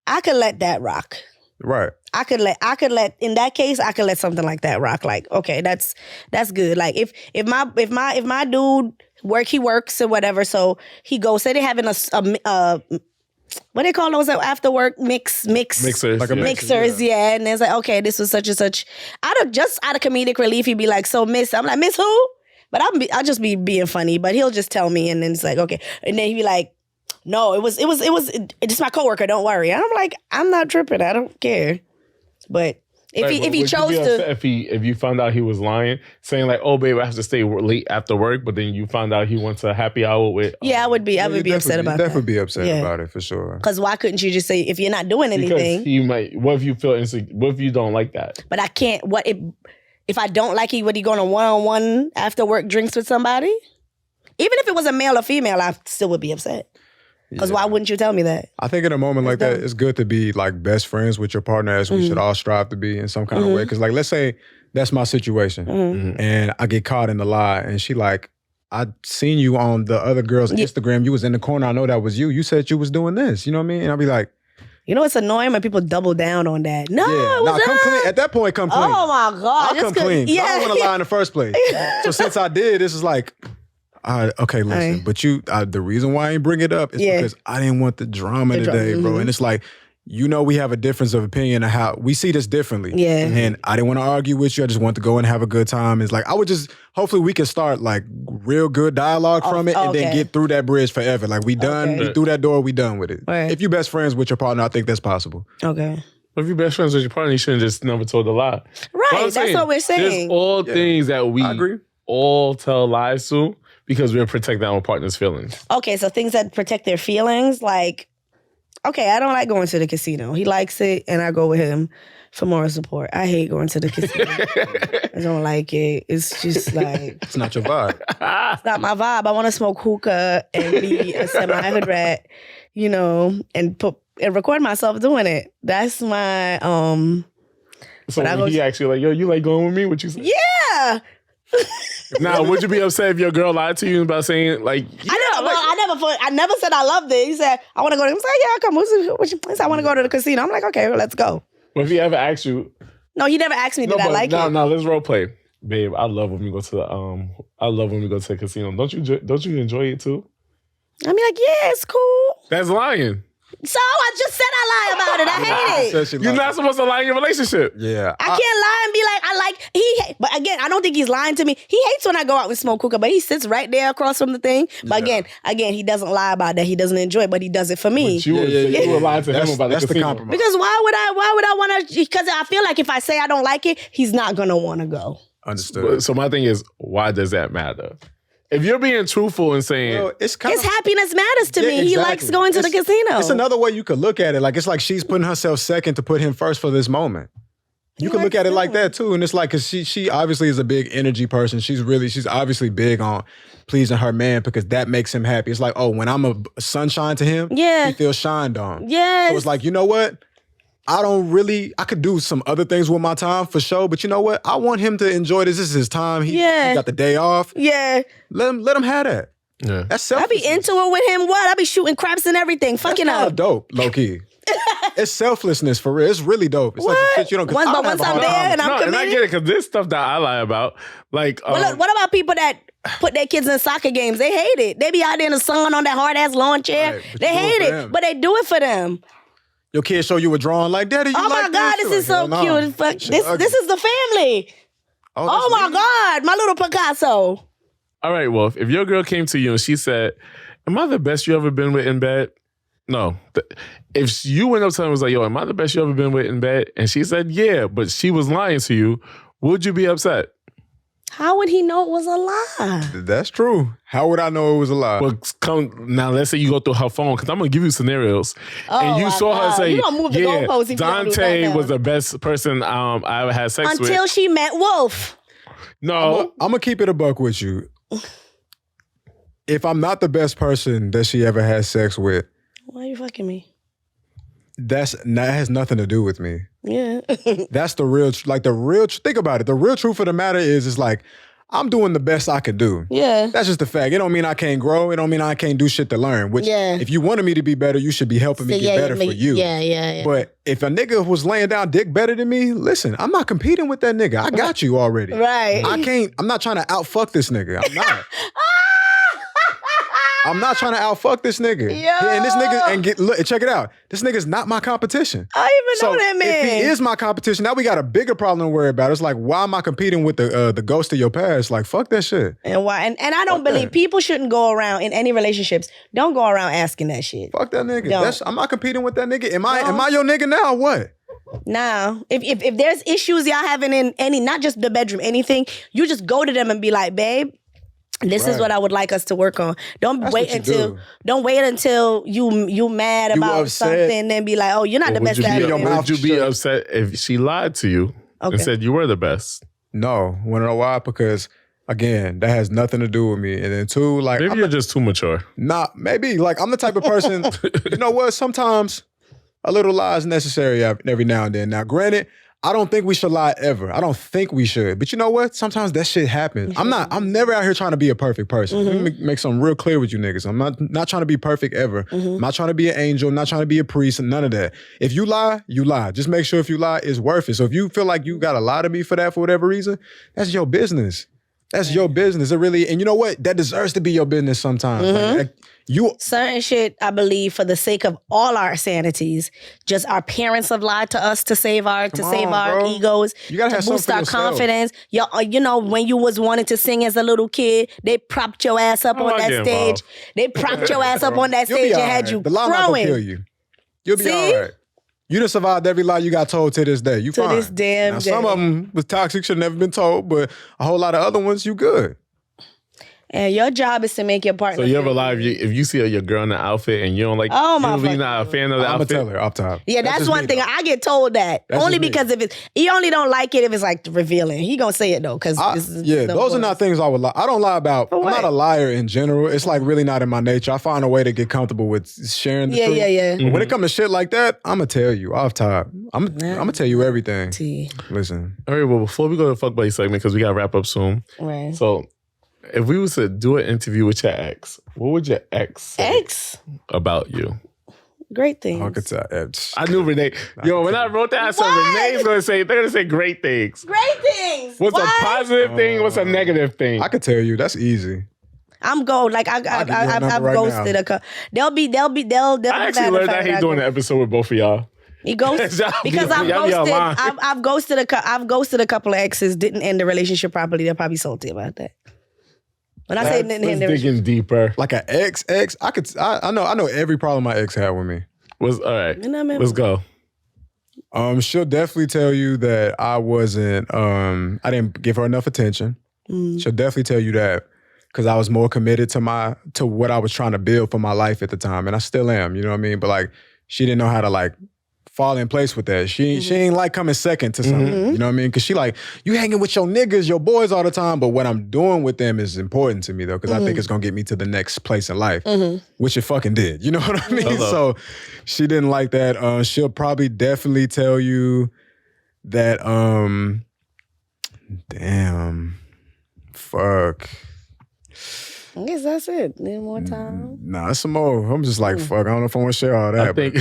I could let that rock. right. I could let in that case, I could let something like that rock. Like, okay, that's good. Like if my dude he works or whatever, so he goes, say they're having a what they call those after work mixers, like a mixers, yeah. And it's like, okay, this was such and such. Out of comedic relief, he'd be like, so Miss, I'm like, Miss who? But I'll just be being funny, but he'll just tell me, and then it's like, okay. And then he'd be like, no, it's my coworker, don't worry. And I'm like, I'm not tripping, I don't care. But if he chose to... If you found out he was lying, saying like, oh, babe, I have to stay late after work, but then you found out he went to a happy hour with... Yeah, I would be upset about that. Definitely be upset about it, for sure. Because why couldn't you just say, if you're not doing anything... Because he might... What if you feel insecure? What if you don't like that? But I can't... If I don't like would he go on a one-on-one after work drinks with somebody? Even if it was a male or female, I still would be upset. Because why wouldn't you tell me that? I think in a moment like that, it's good to be like best friends with your partner, as we should all strive to be in some kind of way. Because like, let's say that's my situation and I get caught in the lie and she like, I seen you on the other girl's Instagram. You was in the corner. I know that was you. You said you was doing this. You know what I mean? And I'll be like, you know, it's annoying when people double down on that. No, it was come clean. At that point, come clean. Oh my God. I'll come clean. Yeah. I don't want to lie in the first place. So since I did, this is like, okay, listen. But the reason why I ain't bring it up is because I didn't want the drama today, bro. And it's like, you know, we have a difference of opinion of how we see this differently. Yeah. And I didn't want to argue with you. I just want to go and have a good time. It's like, hopefully we can start like real good dialogue from it and then get through that bridge forever. Like we done, we through that door, we done with it. Right. If you're best friends with your partner, I think that's possible. Okay. But if you're best friends with your partner, you shouldn't just never told a lie. Right, that's what we're saying. There's all things that we all tell lies to because we're protecting our partner's feelings. Okay, so things that protect their feelings, like, okay, I don't like going to the casino. He likes it, and I go with him for moral support. I hate going to the casino. I don't like it. It's just like... It's not your vibe. It's not my vibe. I want to smoke hookah and be a semi-hood rat, you know, and record myself doing it. That's my... So when he actually like, yo, you like going with me? What you say? Yeah! Now, would you be upset if your girl lied to you about saying like? Yeah, I never said I loved it. He said I want to go. He was like, yeah, come. He said I want to go to the casino. I'm like, okay, well, let's go. Well, if he ever asked you, no, he never asked me. Did I like it? No, let's role play, babe. I love when we go to the casino. Don't you enjoy it too? I mean, like, yeah, it's cool. That's lying. So I just said I lie about it. I hate it. You're not supposed to lie in your relationship. Yeah. I can't lie and be like, but again, I don't think he's lying to me. He hates when I go out and smoke hookah, but he sits right there across from the thing. But again, he doesn't lie about that. He doesn't enjoy it, but he does it for me. But you would lie to him about the compromise. Because why would I want to? Because I feel like if I say I don't like it, he's not going to want to go. Understood. So my thing is, why does that matter? If you're being truthful and saying... his happiness matters to me. Exactly. He likes going to the casino. It's another way you could look at it. Like, it's like she's putting herself second to put him first for this moment. You can look at it like that, too. And it's like, because she obviously is a big energy person. She's obviously big on pleasing her man because that makes him happy. It's like, oh, when I'm a sunshine to him, he feels shined on. Yes. So it's like, you know what? I could do some other things with my time for sure, but you know what? I want him to enjoy this. This is his time. He got the day off. Yeah. Let him have that. Yeah. That's selfless. I be into it with him. What? I be shooting craps and everything. Fucking up. Dope, low key. It's selflessness for real. It's really dope. It's what? Like shit you don't. Once I'm there and I'm committed. And I get it because there's stuff that I lie about. Like, what about people that put their kids in soccer games? They hate it. They be out there in the sun on that hard ass lawn chair. Right, they hate it, but they do it for them. Your kids show you a drawing like, Daddy, you like this? Oh my God, this is so cute. Fuck. This is the family. Oh my God, my little Picasso. All right, Wolf, if your girl came to you and she said, am I the best you ever been with in bed? No. If you went up to her and was like, yo, am I the best you ever been with in bed? And she said, yeah, but she was lying to you, would you be upset? How would he know it was a lie? That's true. How would I know it was a lie? Well, now let's say you go through her phone, because I'm going to give you scenarios. And you saw her say, you gonna move the goalposts if you don't do Dante that now. was the best person I ever had sex with. Until she met Wolf. No. I'm going to keep it a buck with you. If I'm not the best person that she ever had sex with, Why are you fucking me? that has nothing to do with me. Yeah. That's the real, think about it. The real truth of the matter is like, I'm doing the best I can do. Yeah. That's just the fact. It don't mean I can't grow. It don't mean I can't do shit to learn. Which, if you wanted me to be better, you should be helping me get better for you. Yeah. But if a nigga was laying down dick better than me, listen, I'm not competing with that nigga. I got you already. Right. I'm not trying to outfuck this nigga. I'm not. I'm not trying to outfuck this nigga. And this nigga, look, check it out. This nigga's not my competition. I even know that man. If he is my competition, now we got a bigger problem to worry about. It's like, why am I competing with the ghost of your past? Like, fuck that shit. And why? And I don't believe people shouldn't go around in any relationships. Don't go around asking that shit. Fuck that nigga. I'm not competing with that nigga. Am I your nigga now or what? Now, if there's issues y'all having in any, not just the bedroom, anything, you just go to them and be like, babe, this is what I would like us to work on. Don't wait until you mad about something and be like, oh, you're not the best at it. Would you be upset if she lied to you and said you were the best? No. Want to know why? Because again, that has nothing to do with me. And then two, like maybe you're just too mature. Nah, maybe. Like I'm the type of person, you know what? Sometimes a little lie is necessary every now and then. Now, granted, I don't think we should lie ever. I don't think we should. But you know what? Sometimes that shit happens. I'm never out here trying to be a perfect person. Let me make something real clear with you niggas. I'm not trying to be perfect ever. I'm not trying to be an angel. I'm not trying to be a priest and none of that. If you lie, you lie. Just make sure if you lie, it's worth it. So if you feel like you gotta lie to me for that for whatever reason, that's your business. That's your business. It really, and you know what? That deserves to be your business sometimes. Like, certain shit, I believe, for the sake of all our sanities, just our parents have lied to us to save our egos, you gotta to have boost our yourself. confidence. You know, when you was wanting to sing as a little kid, they propped your ass up on that stage. They propped your ass up on that stage and had you The lie not gonna kill you. You'll be all right. You done survived every lie you got told to this day. You fine. To this damn day. Some of them was toxic, should have never been told, but a whole lot of other ones, you good. And your job is to make your partner. So you ever lie if you see your girl in an outfit and you don't like, you're really not a fan of the outfit? I'm gonna tell her off top. Yeah, that's one thing. I get told that. That's only because if he only don't like it if it's like revealing. He gonna say it though, because those are not things I would lie. I don't lie about. I'm not a liar in general. It's like really not in my nature. I find a way to get comfortable with sharing the truth. Yeah. But when it comes to shit like that, I'm gonna tell you off top. I'm gonna tell you everything. Listen. All right, well, before we go to the fuck buddy segment, because we gotta wrap up soon. Right. So if we was to do an interview with your ex, what would your ex say about you? Great things. I knew Renee. When I wrote that, I said Renee's they're gonna say great things. Great things. What's a positive thing? What's a negative thing? I could tell you. That's easy. I'm gold. Like I've ghosted a couple. They'll I actually learned that he's doing an episode with both of y'all. He ghosted because I've ghosted a couple of exes. Didn't end the relationship properly. They're probably salty about that. When I say digging deeper, like an ex, I know every problem my ex had with me. All right. Let's go. She'll definitely tell you that I wasn't. I didn't give her enough attention. She'll definitely tell you that because I was more committed to what I was trying to build for my life at the time, and I still am. You know what I mean? But like, she didn't know how to like fall in place with that. She ain't like coming second to something. You know what I mean? Because she like, you hanging with your niggas, your boys all the time, but what I'm doing with them is important to me though, because I think it's gonna get me to the next place in life, which it fucking did. You know what I mean? So she didn't like that. She'll probably definitely tell you that, fuck. I guess that's it. Need more time? Nah, it's some more. I'm just like, fuck, I don't know if I want to share all that. I think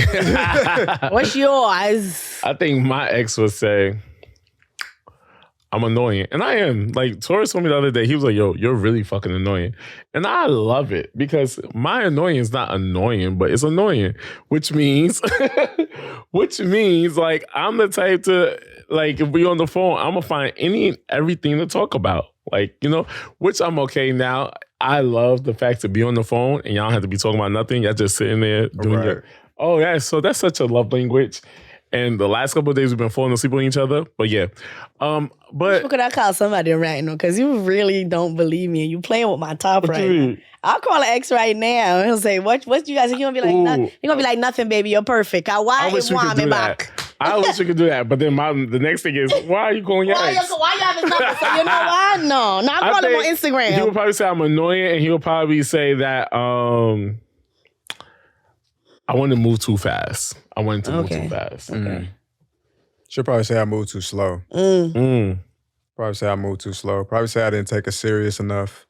What's yours? I think my ex would say, I'm annoying. And I am. Like, Torres told me the other day, he was like, yo, you're really fucking annoying. And I love it because my annoying is not annoying, but it's annoying, which means like, I'm the type to, like, if we on the phone, I'm going to find any and everything to talk about. Like, which I'm okay now. I love the fact to be on the phone and y'all don't have to be talking about nothing. Y'all just sitting there doing it. Oh, yeah. So that's such a love language. And the last couple of days we've been falling asleep on each other. But yeah. But could I call somebody right now? Because you really don't believe me. You playing with my top right now. I'll call an ex right now. He'll say, what you guys? He's gonna be like, nothing. He's gonna be like, nothing, baby. You're perfect. I wish we could do that. I wish we could do that. But then the next thing is, why are you calling your ex? Why you have his number? So you know why? No, I'll call him on Instagram. He would probably say I'm annoying, and he would probably say that I want to move too fast. I wanted to move too fast. Okay. She'll probably say I moved too slow. Probably say I moved too slow. Probably say I didn't take it serious enough.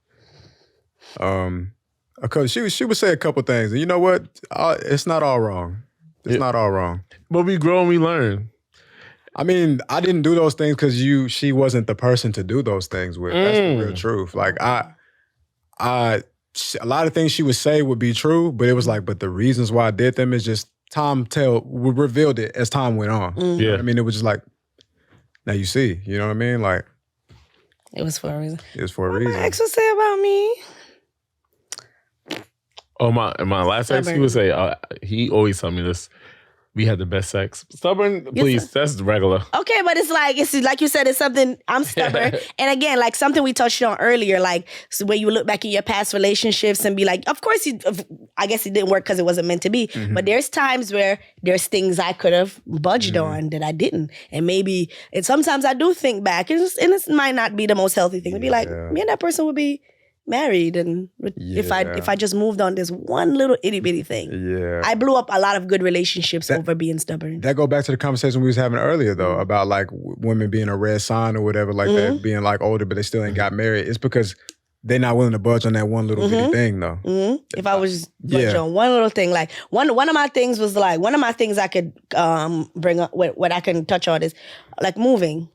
Because she would say a couple things. And you know what? It's not all wrong. It's not all wrong. But we grow and we learn. I mean, I didn't do those things because she wasn't the person to do those things with. That's the real truth. Like a lot of things she would say would be true, but it was like, but the reasons why I did them is just we revealed it as time went on. Yeah. I mean, it was just like, now you see, you know what I mean? Like, it was for a reason. It was for a reason. What my ex would say about me? Oh, my last ex, he would say, he always tell me this. We had the best sex. Stubborn, please. That's regular. Okay, but it's like you said, it's something, I'm stubborn. And again, like something we touched on earlier, like so when you look back at your past relationships and be like, of course, I guess it didn't work because it wasn't meant to be. Mm-hmm. But there's times where there's things I could have budged on that I didn't. And sometimes I do think back, and it might not be the most healthy thing to be like, me and that person would be married, and if I just moved on this one little itty bitty thing, I blew up a lot of good relationships over being stubborn. That go back to the conversation we was having earlier though about like women being a red sign or whatever like that, being like older but they still ain't got married. It's because they're not willing to budge on that one little bitty thing though. If I was budge on one little thing, like one of my things was like one of my things I could bring up, what I can touch on is like moving.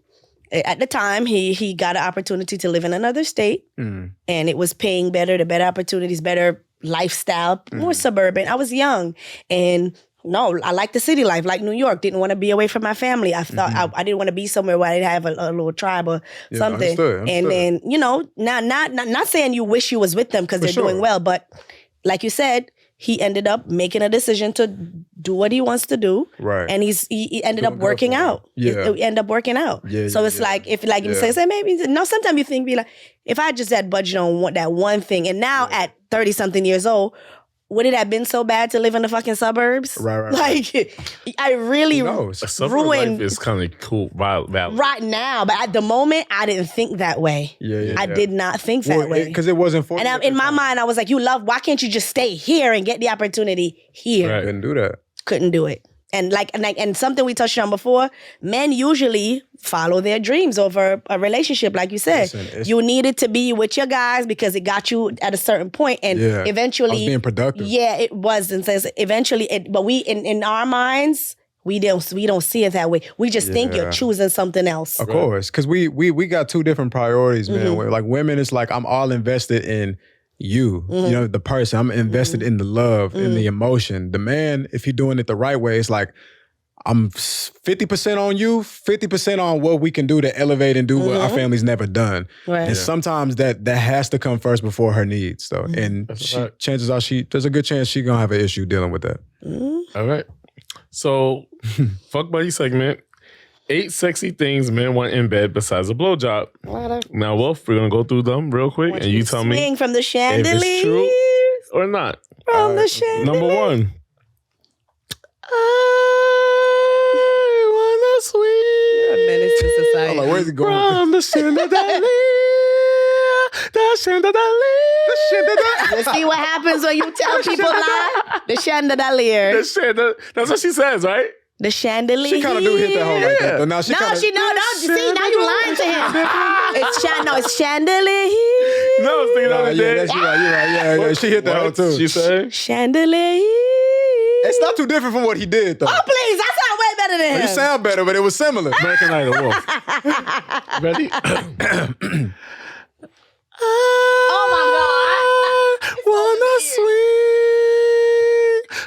At the time, he got an opportunity to live in another state, and it was paying better, the better opportunities, better lifestyle, more suburban. I was young, and I liked the city life, like New York. Didn't want to be away from my family. I thought I didn't want to be somewhere where I didn't have a little tribe or something. Understood. And then, not saying you wish you was with them because they're doing well, but like you said, he ended up making a decision to do what he wants to do. Right. And he ended up working out. Yeah. He ended up working out. So it's like, if like you say maybe, sometimes you think, be like, if I just had budgeted on that one thing, and now at 30-something years old, would it have been so bad to live in the fucking suburbs? Right. Like, I really ruined. Life is kind of cool right now, but at the moment, I didn't think that way. I did not think that way because it wasn't for. And in my mind, I was like, why can't you just stay here and get the opportunity here? Right. Couldn't do that. Couldn't do it. And something we touched on before, men usually follow their dreams over a relationship, like you said. Listen, you needed to be with your guys because it got you at a certain point, and eventually, I was being productive. Yeah, it was, and says eventually, but we in our minds. We don't see it that way. We just think you're choosing something else. Of course, because we got two different priorities, man. Like women, it's like I'm all invested in you, the person. I'm invested in the love, in the emotion. The man, if you're doing it the right way, it's like I'm 50% on you, 50% on what we can do to elevate and do what our family's never done. Right. And sometimes that has to come first before her needs, though. And chances are there's a good chance she's gonna have an issue dealing with that. All right. So, fuck buddy segment. 8 sexy things men want in bed besides a blowjob. Now, Wolf, we're gonna go through them real quick, and you tell me swing from the chandelier if it's true or not. From the chandelier. Number 1. I wanna swing. Menace to society. Like, where's it going? From the chandelier. The chandelier. You see what happens when you tell people lie? The chandelier. That's what she says, right? The chandelier. She kind of do hit that whole like that. Though. Now See, now you lying to him. It's chandelier. No, I was thinking of it. You're right. Yeah. She hit that whole too. She said chandelier. It's not too different from what he did, though. Oh, please. I sound way better than him. You sound better, but it was similar. American Idol, Wolf. Ready? Oh, my God. Wanna swing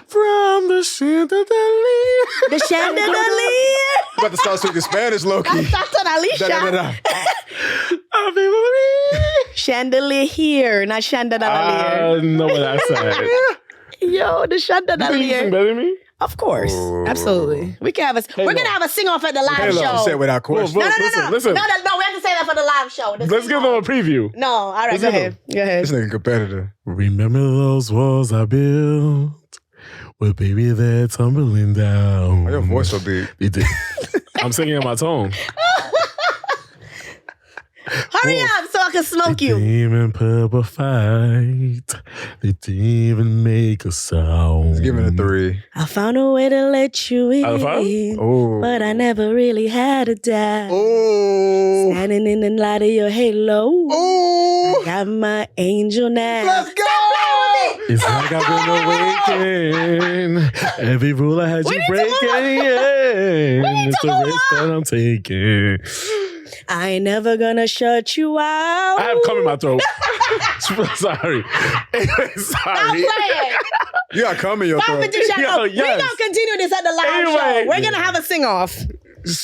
from the chandelier. The chandelier. About to start speaking Spanish, low-key. Alicia. Chandelier here, not chandelier. I know what I said. Yo, the You think you sing chandelier. better than me? Of course, absolutely. We can have a. We're gonna have a sing off at the live She show. said without question. No, Listen. we have to say that for the live show. The Let's sing give them a off. preview. No, all right, Let's go give ahead. Go ahead. This nigga competitor. Remember those walls I built? Well, baby, they're tumbling down. Oh, your voice so deep. I'm singing in my tone. Hurry up so I can smoke They you. didn't even put up a fight. They didn't even make a sound. He's giving it 3. I found a way to let you Out of 5? in, Oh. but I never really had a doubt. Oh. Standing in the light of your halo, Oh. got my angel now. Let's go. It's like I've been awakened. Every rule I had you breaking. It's the risk that I'm taking. I ain't never gonna shut you out. I have cum in my throat. Sorry. Sorry. You got cum in your Stop throat. it, Deshaun. Yo, We're yes. gonna continue this at the live Anyway. show. We're gonna have a sing off.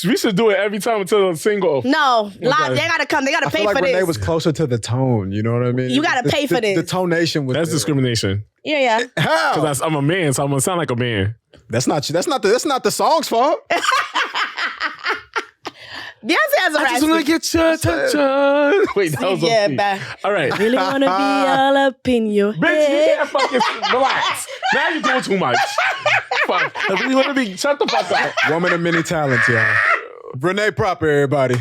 We should do it every time until the single. No, live. They gotta come. They gotta I pay feel like for Renee this. was closer to the tone. You know what I mean? You gotta pay for this. The tonation was. That's there. discrimination. Yeah. How? Because I'm a man, so I'm gonna sound like a man. That's not the song's fault. Beyonce has a I just right. wanna get your attention. Wait, that was Yeah, a bye. All right. Really wanna be all up in your Bitch, you head. can't fucking relax. Now you're doing too much. Fuck. I really want to be. Shut the fuck up. Woman of many talents, y'all. Renee Proper, everybody.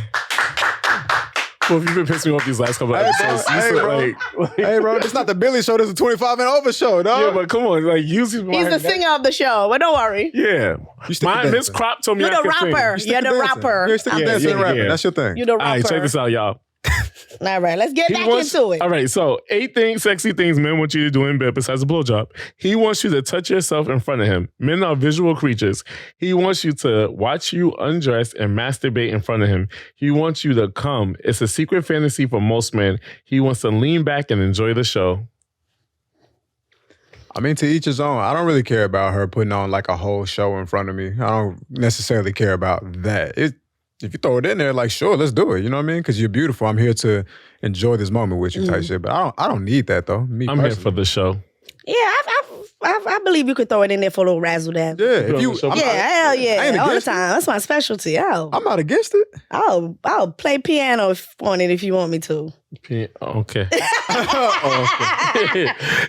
Well, if you've been pissing me off these last couple of Hey, bro. episodes, you Hey, said, bro. like, Hey, bro, it's not the Billy show. This is a 25 and over show, dog. yeah, but come on, like use He's the singer of the show, but don't worry. Yeah, You stick my to Miss dancing. Crop told me You're I the could sing. rapper. You're the Dancing. rapper. You're stick to I'm dancing yeah, and rapping. yeah. That's your thing. You're the All rapper. right, check this out, y'all. All right, let's get back into it. All right, so 8 sexy things men want you to do in bed besides a blowjob. He wants you to touch yourself in front of him. Men are visual creatures. He wants you to watch you undress and masturbate in front of him. He wants you to come. It's a secret fantasy for most men. He wants to lean back and enjoy the show. I mean, to each his own. I don't really care about her putting on like a whole show in front of me. I don't necessarily care about that. If you throw it in there, like, sure, let's do it. You know what I mean? Because you're beautiful. I'm here to enjoy this moment with you, type shit. But I don't need that though. Me I'm here personally. for the show. Yeah, I believe you could throw it in there for a little razzle dazzle. Yeah, if you, Yeah, Hell I ain't yeah, all the against it. time. That's my specialty. I'm not against it. I'll play piano on it if you want me to. Okay.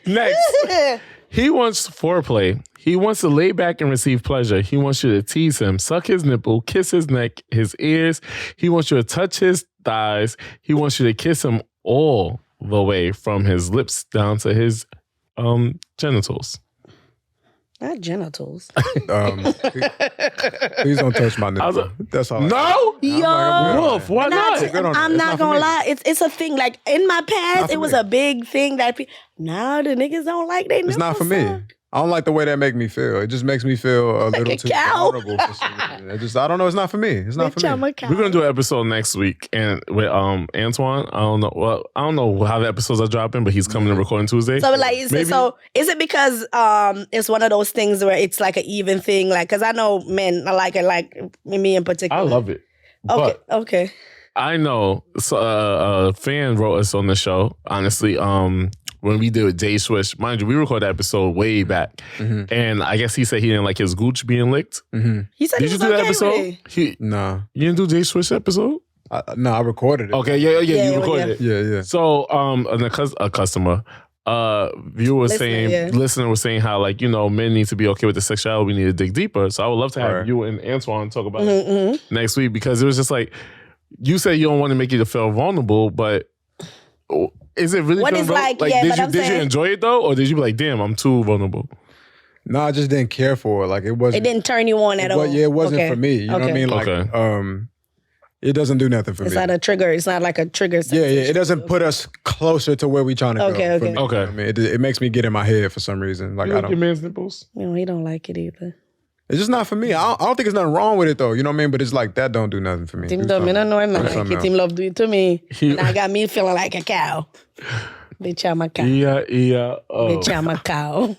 Next. He wants foreplay. He wants to lay back and receive pleasure. He wants you to tease him, suck his nipple, kiss his neck, his ears. He wants you to touch his thighs. He wants you to kiss him all the way from his lips down to his genitals. Not genitals. Please don't touch my nipple. That's all. No? Yo. Wolf, why not? Good on I'm that. not It's not for gonna me. lie. It's a thing. Like in my Not past, for it was me. a big thing that now the niggas don't like they It's not for me. I don't like the way that make me feel. It just makes me feel a little a too cow. vulnerable for some reason. I don't know. It's not for me. It's not for me. We're gonna do an episode next week, and with Antoine. I don't know. Well, I don't know how the episodes are dropping, but he's coming to record on Tuesday. So like, is Maybe- is it because it's one of those things where it's like an even thing? Like, because I know men I like it, like me in particular. I love it. Okay, But okay. I know a fan wrote us on the show. Honestly, when we did Day Swish, mind you, we recorded that episode way back, and I guess he said he didn't like his gooch being licked. He said Did he you was do that okay episode? with it. Nah. You didn't do Day Swish episode? No, I recorded it. Okay, yeah, Yeah, you recorded yeah. it. Yeah. So, a customer, viewer was Listener, listener was saying how, like, you know, men need to be okay with the sexuality. We need to dig deeper. So I would love to have Right. you and Antoine talk about Mm-hmm, it next week, because it was just like, you say you don't want to make you to feel vulnerable, but is it really What feeling is vulnerable? like, yeah, but I'm did you saying- enjoy it though, or did you be like, damn, I'm too vulnerable? No, I just didn't care for it. Like, it wasn't. It didn't turn you on at all. Yeah, it wasn't Okay. for me. You know what I Okay. mean? Like, Okay. it doesn't do nothing for It's me. not a trigger. It's not like a trigger. Yeah. sensation. It doesn't put us closer to where we trying to Okay, go. for okay. me. Okay. I mean, it makes me get in my head for some reason. Like, You I like your don't. man's nipples? You know, he don't like it either. It's just not for me. I don't think there's nothing wrong with it though. You know what I mean? But it's like that don't do nothing for me. Team Do don't something- know do like something it. Team else. love do it to me. And I got me feeling like a cow. Bitch, I'm a cow. Bitch, I'm a cow.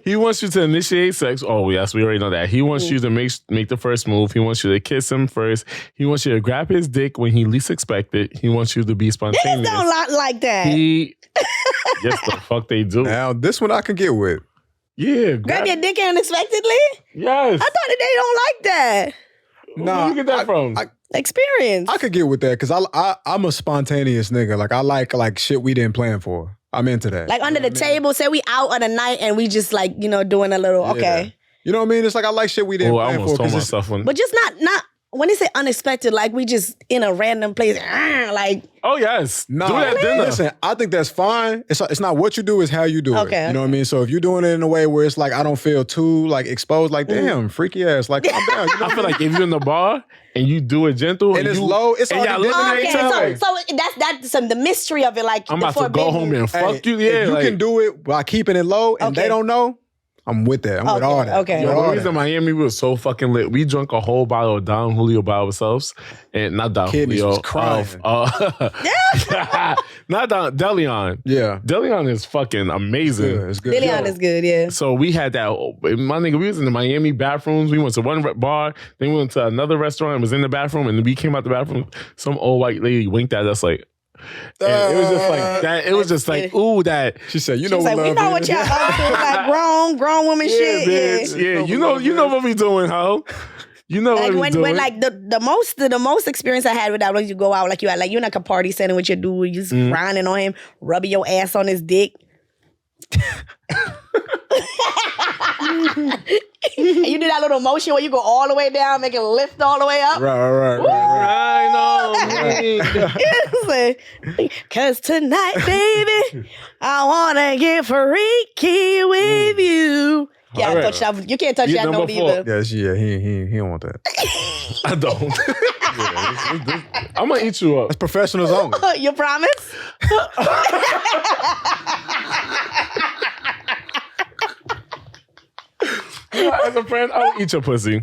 He wants you to initiate sex. Oh, yes, we already know that. He wants you to make the first move. He wants you to kiss him first. He wants you to grab his dick when he least expect it. He wants you to be spontaneous. Niggas don't like that. Yes, the fuck they do. Now, this one I can get with. Yeah. Grab your dick unexpectedly? Yes. I thought that they don't like that. Nah, where you get that from? Experience. I could get with that because I'm a spontaneous nigga. Like I like shit we didn't plan for. I'm into that. Like under the table, say we out on a night and we just like, doing a little, okay. You know what I mean? It's like I like shit we didn't I plan almost for. told myself one. But just not when they say unexpected, like we just in a random place, like. Oh, yes. No, do it at dinner. Listen, I think that's fine. It's not what you do, it's how you do it. Okay. You know what I mean? So if you're doing it in a way where it's like I don't feel too like exposed, like damn, freaky ass, like calm down. You know? I feel like if you're in the bar and you do it gentle And it's low, it's and already y'all limited. looking at each other. Okay, so that's the mystery of it. Like I'm about to go home and fuck you. Yeah, if you can do it while keeping it low and Okay. they don't know, I'm with that. I'm with all that. Okay. I'm Yo, with when all we was in that. Miami, we was so fucking lit. We drank a whole bottle of Don Julio by ourselves. And not Don Kidneys Julio. was crying. Not Don, Deleon. Yeah. Deleon is fucking amazing. Yeah, it's good. Deleon is good, yeah. So we had that, my nigga, we was in the Miami bathrooms. We went to one bar, then we went to another restaurant and was in the bathroom. And then we came out the bathroom. Some old white lady winked at us like, and it was just like that. It was just like, ooh, that. She said, you She's know like, what we love know what is. y'all up to, like grown woman shit. Bitch. Yeah, you know what we doing, ho. You know Like what we when doing. like the most experience I had with that when you go out, like you're in like a party setting with your dude, you just grinding on him, rubbing your ass on his dick. And you do that little motion where you go all the way down, make it lift all the way up. Right. I know. It's like, 'cause tonight, baby, I wanna get freaky with you. Can't All right. touch that. You can't touch Yeah, that number note 4. either. Yeah, he don't want that. I don't. I'm gonna eat you up. That's professionals only. You promise? As a friend, I'll eat your pussy.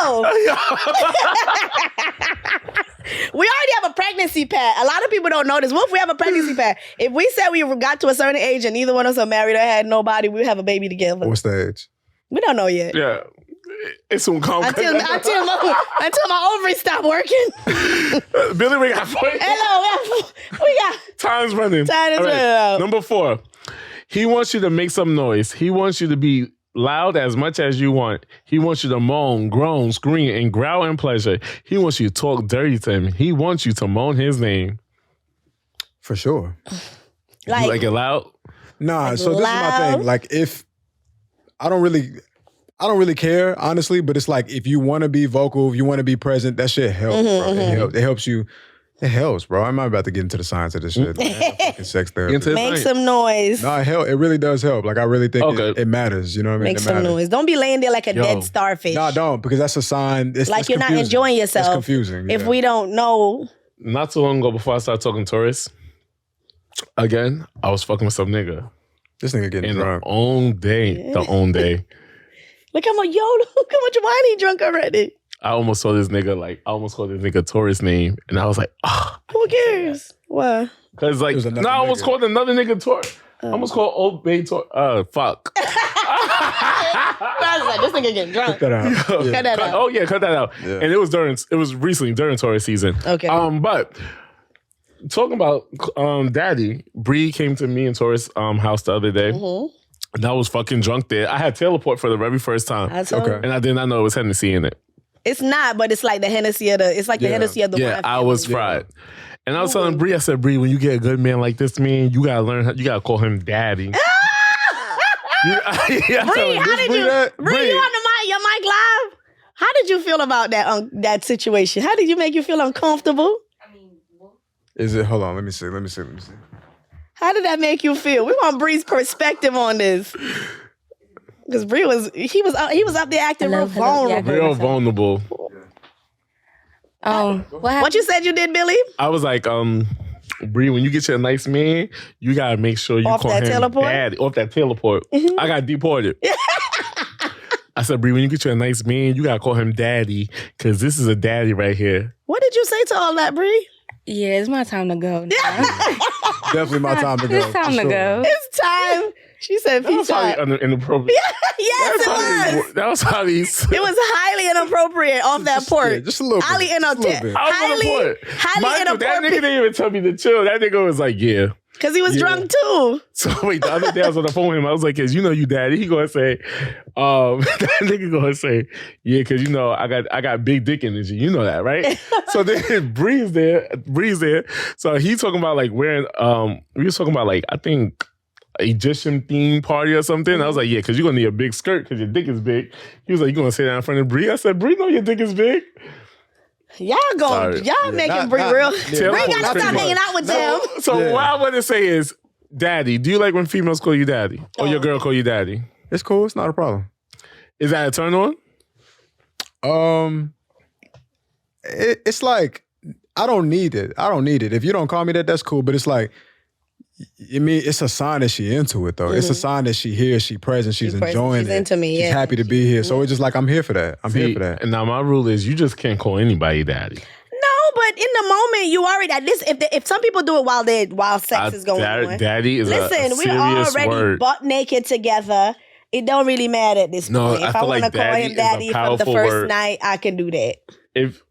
No. We already have a pregnancy pad. A lot of people don't know this. What if we have a pregnancy pad? If we said we got to a certain age and neither one of us are married or had nobody, we have a baby together. What's the age? We don't know yet. Yeah. It's some Until my ovaries stop working. Billy, we got 40. Hello, we got Time's running. Time is All right. running out. Number 4. He wants you to make some noise. He wants you to be loud as much as you want. He wants you to moan, groan, scream, and growl in pleasure. He wants you to talk dirty to him. He wants you to moan his name. For sure. You like it loud? Nah, so this is my loud? thing. Like if I don't really care, honestly, but it's like if you want to be vocal, if you want to be present, that shit helps, bro. It helps you. It helps, bro. I'm not about to get into the science of this shit. Fucking sex therapy. Into- make some noise. No, it really does help. Like I really think Okay. it matters. You know what I mean? Make It some matters. noise. Don't be laying there like a dead starfish. No, don't, because that's a sign. It's Like you're not confusing. enjoying yourself. It's confusing. If yeah. we don't know. Not too long ago, before I started talking tourists, again, I was fucking with some nigga. This nigga getting In the drunk. own day. The own day. Look how much wine he drunk already. I almost called this nigga tourist name. And I was like, ah. Who cares? Why? Because like, was another I almost nigga. called another nigga tourist. I almost called Old Bay tourist. Fuck. I was like, this nigga getting drunk. Cut that out. Cut that out. Oh yeah, cut that out. Yeah. And it was recently during tourist season. Okay. But talking about Daddy, Bree came to me in Taurus house the other day. And I was fucking drunk there. I had teleport for the very first time. I told Okay. him. And I did not know it was Hennessy in it. It's not, but it's like the Hennessy of the the Hennessy of the Yeah, wine. I was fried. And I was telling Bree, I said, Bree, when you get a good man like this, man, you gotta learn you gotta call him daddy. Bree, how did you on your mic live? How did you feel about that situation? How did you make you feel uncomfortable? Is it? Hold on. Let me see. How did that make you feel? We want Bree's perspective on this. Because Bree was up there acting real vulnerable. Real vulnerable. What you said you did, Billy? I was like, Bree, when you get you a nice man, you gotta make sure you Off call that him teleport? daddy. Off that teleport. I got deported. I said, Bree, when you get you a nice man, you gotta call him daddy, because this is a daddy right here. What did you say to all that, Bree? Yeah, it's my time to go now. definitely my time to go. It's time to go. It's time. She said That was peace out. highly inappropriate. Yes, it was. That was highly. It was highly inappropriate off that porch. Yeah, just a little bit. Highly Just a little bit. Highly That nigga inappropriate. didn't even tell me to chill. That nigga was like, yeah. Because he was Yeah. drunk too. So wait, the other day I was on the phone with him. I was like, "Cause you know you daddy." He gonna say, that nigga gonna say, "Yeah, cause you know I got big dick energy. You know that, right?" So then Bree's there. So he talking about like wearing. We was talking about like I think Egyptian theme party or something. I was like, "Yeah, cause you're gonna need a big skirt because your dick is big." He was like, "You gonna say that in front of Bree?" I said, "Bree, know your dick is big." Y'all making Bree real. Bree gotta stop hanging out with them. So what I want to say is, daddy, do you like when females call you daddy? Or your girl call you daddy? It's cool. It's not a problem. Is that a turn on? It's like I don't need it. If you don't call me that, that's cool. But it's like, I mean, it's a sign that she into it though. It's a sign that she here, she present, she's enjoying she's it. into me, She's yeah. happy to be here. So it's just like I'm here for that. I'm here for that. And now my rule is you just can't call anybody daddy. No, but in the moment you already at this. If some people do it while sex is going on, Daddy is a listen, we're serious already word. butt naked together. It don't really matter at this No, point. I If I feel want to like call daddy him is a daddy from the powerful first word. night, I can do that. If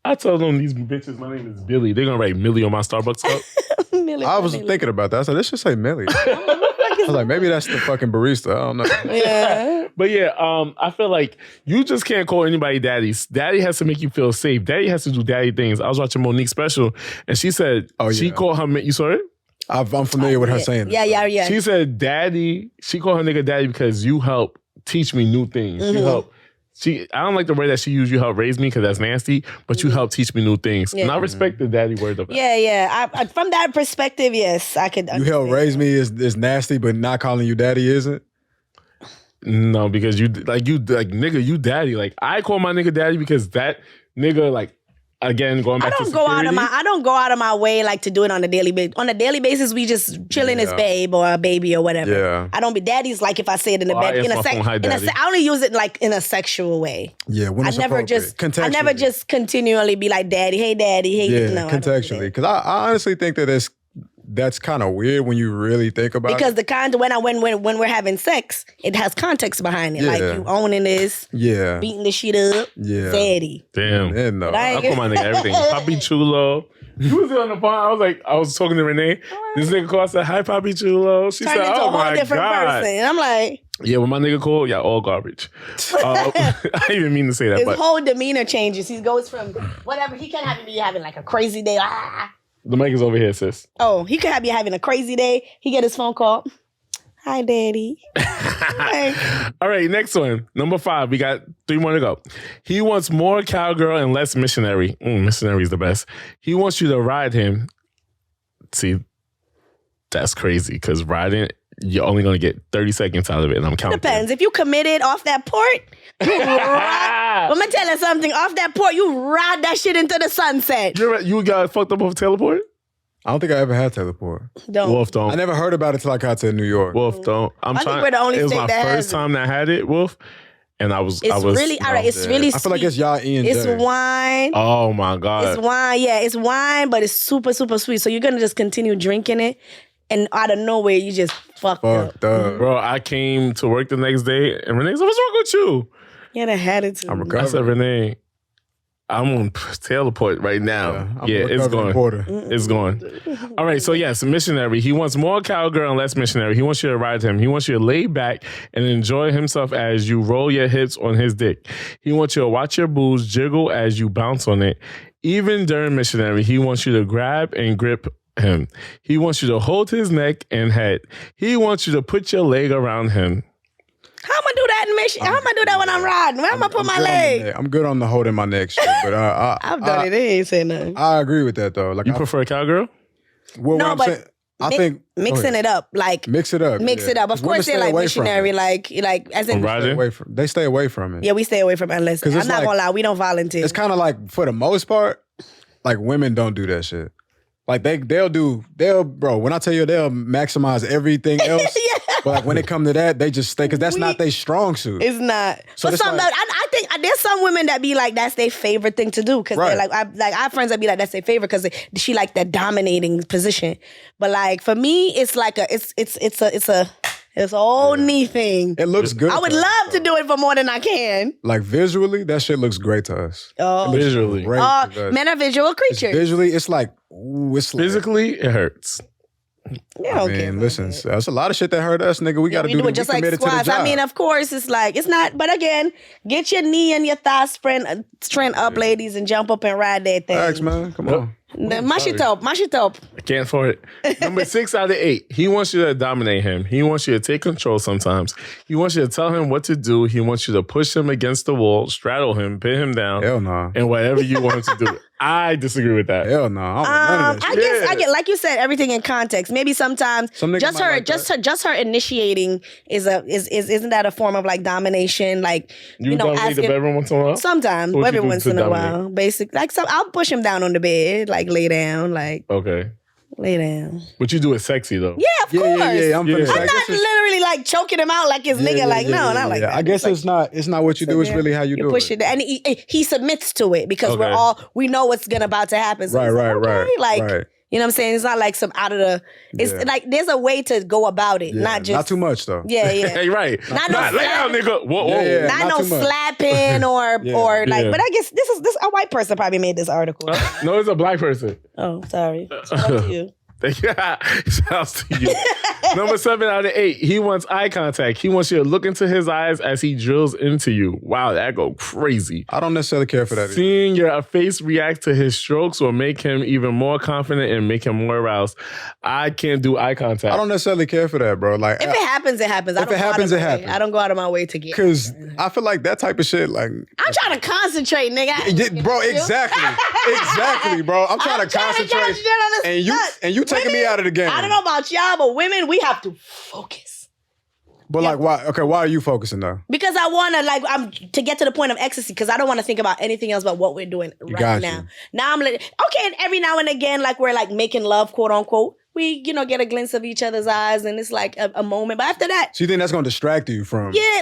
I tell them these bitches, my name is Billy, they're gonna write Millie on my Starbucks cup. I was thinking about that. I said, let's just say Millie. I was like, maybe that's the fucking barista. I don't know. Yeah. But yeah, I feel like you just can't call anybody daddy. Daddy has to make you feel safe. Daddy has to do daddy things. I was watching Monique's special, and she said she called her. You saw it? I'm familiar with her saying it. Yeah. She said, "Daddy." She called her nigga daddy because you help teach me new things. You help. I don't like the word that she used. You help raise me because that's nasty. But you help teach me new things, and I respect the daddy word of it. Yeah. I, from that perspective, yes, I could. You help raise me is nasty, but not calling you daddy isn't? No, because you nigga, you daddy. Like I call my nigga daddy because that nigga like. Again, going back to security. I don't go out of my way like to do it on a daily basis. On a daily basis, we just chilling as babe or a baby or whatever. Yeah. I don't be daddy's like if I say it in the bed. I only use it like in a sexual way. Yeah, when it's I never just continually be like daddy, hey, no, contextually. Because I honestly think that that's kind of weird when you really think about it. Because when we're having sex, it has context behind it. Yeah. Like you owning this, beating the shit up, daddy. Damn. Yeah, no. I call my nigga everything. Papi Chulo. You was on the phone. I was talking to Renee. This nigga called, I said, hi, Papi Chulo. She Turned said, into oh a whole my different God. person. And I'm like, yeah, when my nigga called, y'all all garbage. I didn't even mean to say that. his But whole demeanor changes. He goes from whatever, he can't have you having like a crazy day. the mic is over here, sis. Oh, he could have you having a crazy day. He get his phone call. Hi, daddy. All right, next one. Number 5. We got 3 more to go. He wants more cowgirl and less missionary. Missionary is the best. He wants you to ride him. See, that's crazy because riding, you're only going to get 30 seconds out of it, and I'm counting. Depends. If you committed off that port, you ride. I'm going to tell you something. Off that port, you ride that shit into the sunset. You got fucked up off teleport? I don't think I ever had teleport. Wolf don't. I never heard about it till I got to New York. Wolf don't. I think we're the only It was state my that has first it. time that I had it, Wolf, and I was. It's really I feel like it's y'all E and It's J. wine. Oh my God. It's wine. Yeah, it's wine, but it's super, super sweet. So you're going to just continue drinking it, and out of nowhere, you just fucked up. Bro, I came to work the next day, and Renee said, what's wrong with you? Yeah, that attitude. I'm I recovering. said, Renee, I'm on teleport right now. Yeah, it's going. It's going. All right, so yes, missionary. He wants more cowgirl and less missionary. He wants you to ride him. He wants you to lay back and enjoy himself as you roll your hips on his dick. He wants you to watch your boobs jiggle as you bounce on it. Even during missionary, he wants you to grab and grip him. He wants you to hold his neck and head. He wants you to put your leg around him. How am I do that in mission? How am I do that when I'm riding? Where am I put my leg? I'm good on the holding my neck shit, but I've done it. They ain't saying nothing. I agree with that though. Like You prefer cowgirl? what No, I'm but saying, I think mixing it up, like mix it up. mix it up. Of Women course, they're stay like away from missionary, it. like as in. Riding? They stay away from it. Yeah, we stay away from it unless 'Cause I'm it's not like- gonna lie, we don't volunteer. It's kind of like for the most part, like women don't do that shit. Like they'll when I tell you they'll maximize everything else. But like when it come to that, they just stay because that's not their strong suit. It's not. So but it's some, like- I think there's some women that be like that's their favorite thing to do because they're Right. I have friends that be like that's their favorite because she like that dominating position. But like for me, it's like it's a whole knee thing. It looks good. I would to us, love to though. do it for more than I can. Like visually, that shit looks great to us. Oh. It looks Visually. great to us. Men are visual It's creatures. visually, it's like, ooh, it's like, Physically, it hurts. Yeah, I okay. mean, listen, there's a lot of shit that hurt us, nigga. We got to We do do it. it just We like committed to the squats. job. I mean, of course, it's like it's not. But again, get your knee and your thigh strength up, ladies, and jump up and ride that thing. Thanks, man. Come on. Mash it up. I can't afford it. Number 6 out of 8. He wants you to dominate him. He wants you to take control sometimes. He wants you to tell him what to do. He wants you to push him against the wall, straddle him, pin him down, Hell no. and whatever you want him to do. I disagree with that. Hell no. I don't want none of that I shit. guess I get like you said everything in context. Maybe sometimes Some niggas just might her like that. just her initiating isn't that a form of like domination? Like You know, dominate the asking bedroom once in a while? sometimes, What every you do once to in a dominate? while. Basic like I'll push him down on the bed, like lay down, like Okay. lay down. But you do it sexy, though. Yeah, of course. I'm finna Yeah. say, I I'm guess not it's- literally like choking him out like his nigga. Like no, not like that. I guess it's not what you do. It's really how you do push it. it, and he submits to it because Okay. we know what's gonna about to happen. So Right, he's like, right, okay, like right. you know what I'm saying. It's not like some out of the. It's Yeah. like there's a way to go about it, Yeah, not just not too much though. Yeah, yeah. Hey, right. Not no lay down, slap- nigga. Whoa, whoa. Yeah, yeah. Not not no too much. slapping or like. Yeah. But I guess this a white person probably made this article. No, it's a black person. Oh, sorry. Shout out to you. Shouts to you. Number 7 out of 8. He wants eye contact. He wants you to look into his eyes as he drills into you. Wow, that go crazy. I don't necessarily care for that. either. Seeing your face react to his strokes will make him even more confident and make him more aroused. I can't do eye contact. I don't necessarily care for that, bro. Like, If it happens, it happens. If it happens, it happens. I don't go out of my way to get. because I feel like that type of shit, like, I'm trying to concentrate, nigga. I ain't looking bro, at you. exactly, bro. I'm trying to concentrate, on this nut. and you taking me out of the game. I don't know about y'all, but women, we have to focus. But like, why? Okay, why are you focusing though? Because I want to, I'm to get to the point of ecstasy. Because I don't want to think about anything else but what we're doing right Got now. you. Now I'm like, okay, and every now and again, like we're like making love, quote unquote. We, get a glimpse of each other's eyes, and it's like a moment. But after that, So you think that's gonna distract you from? yeah,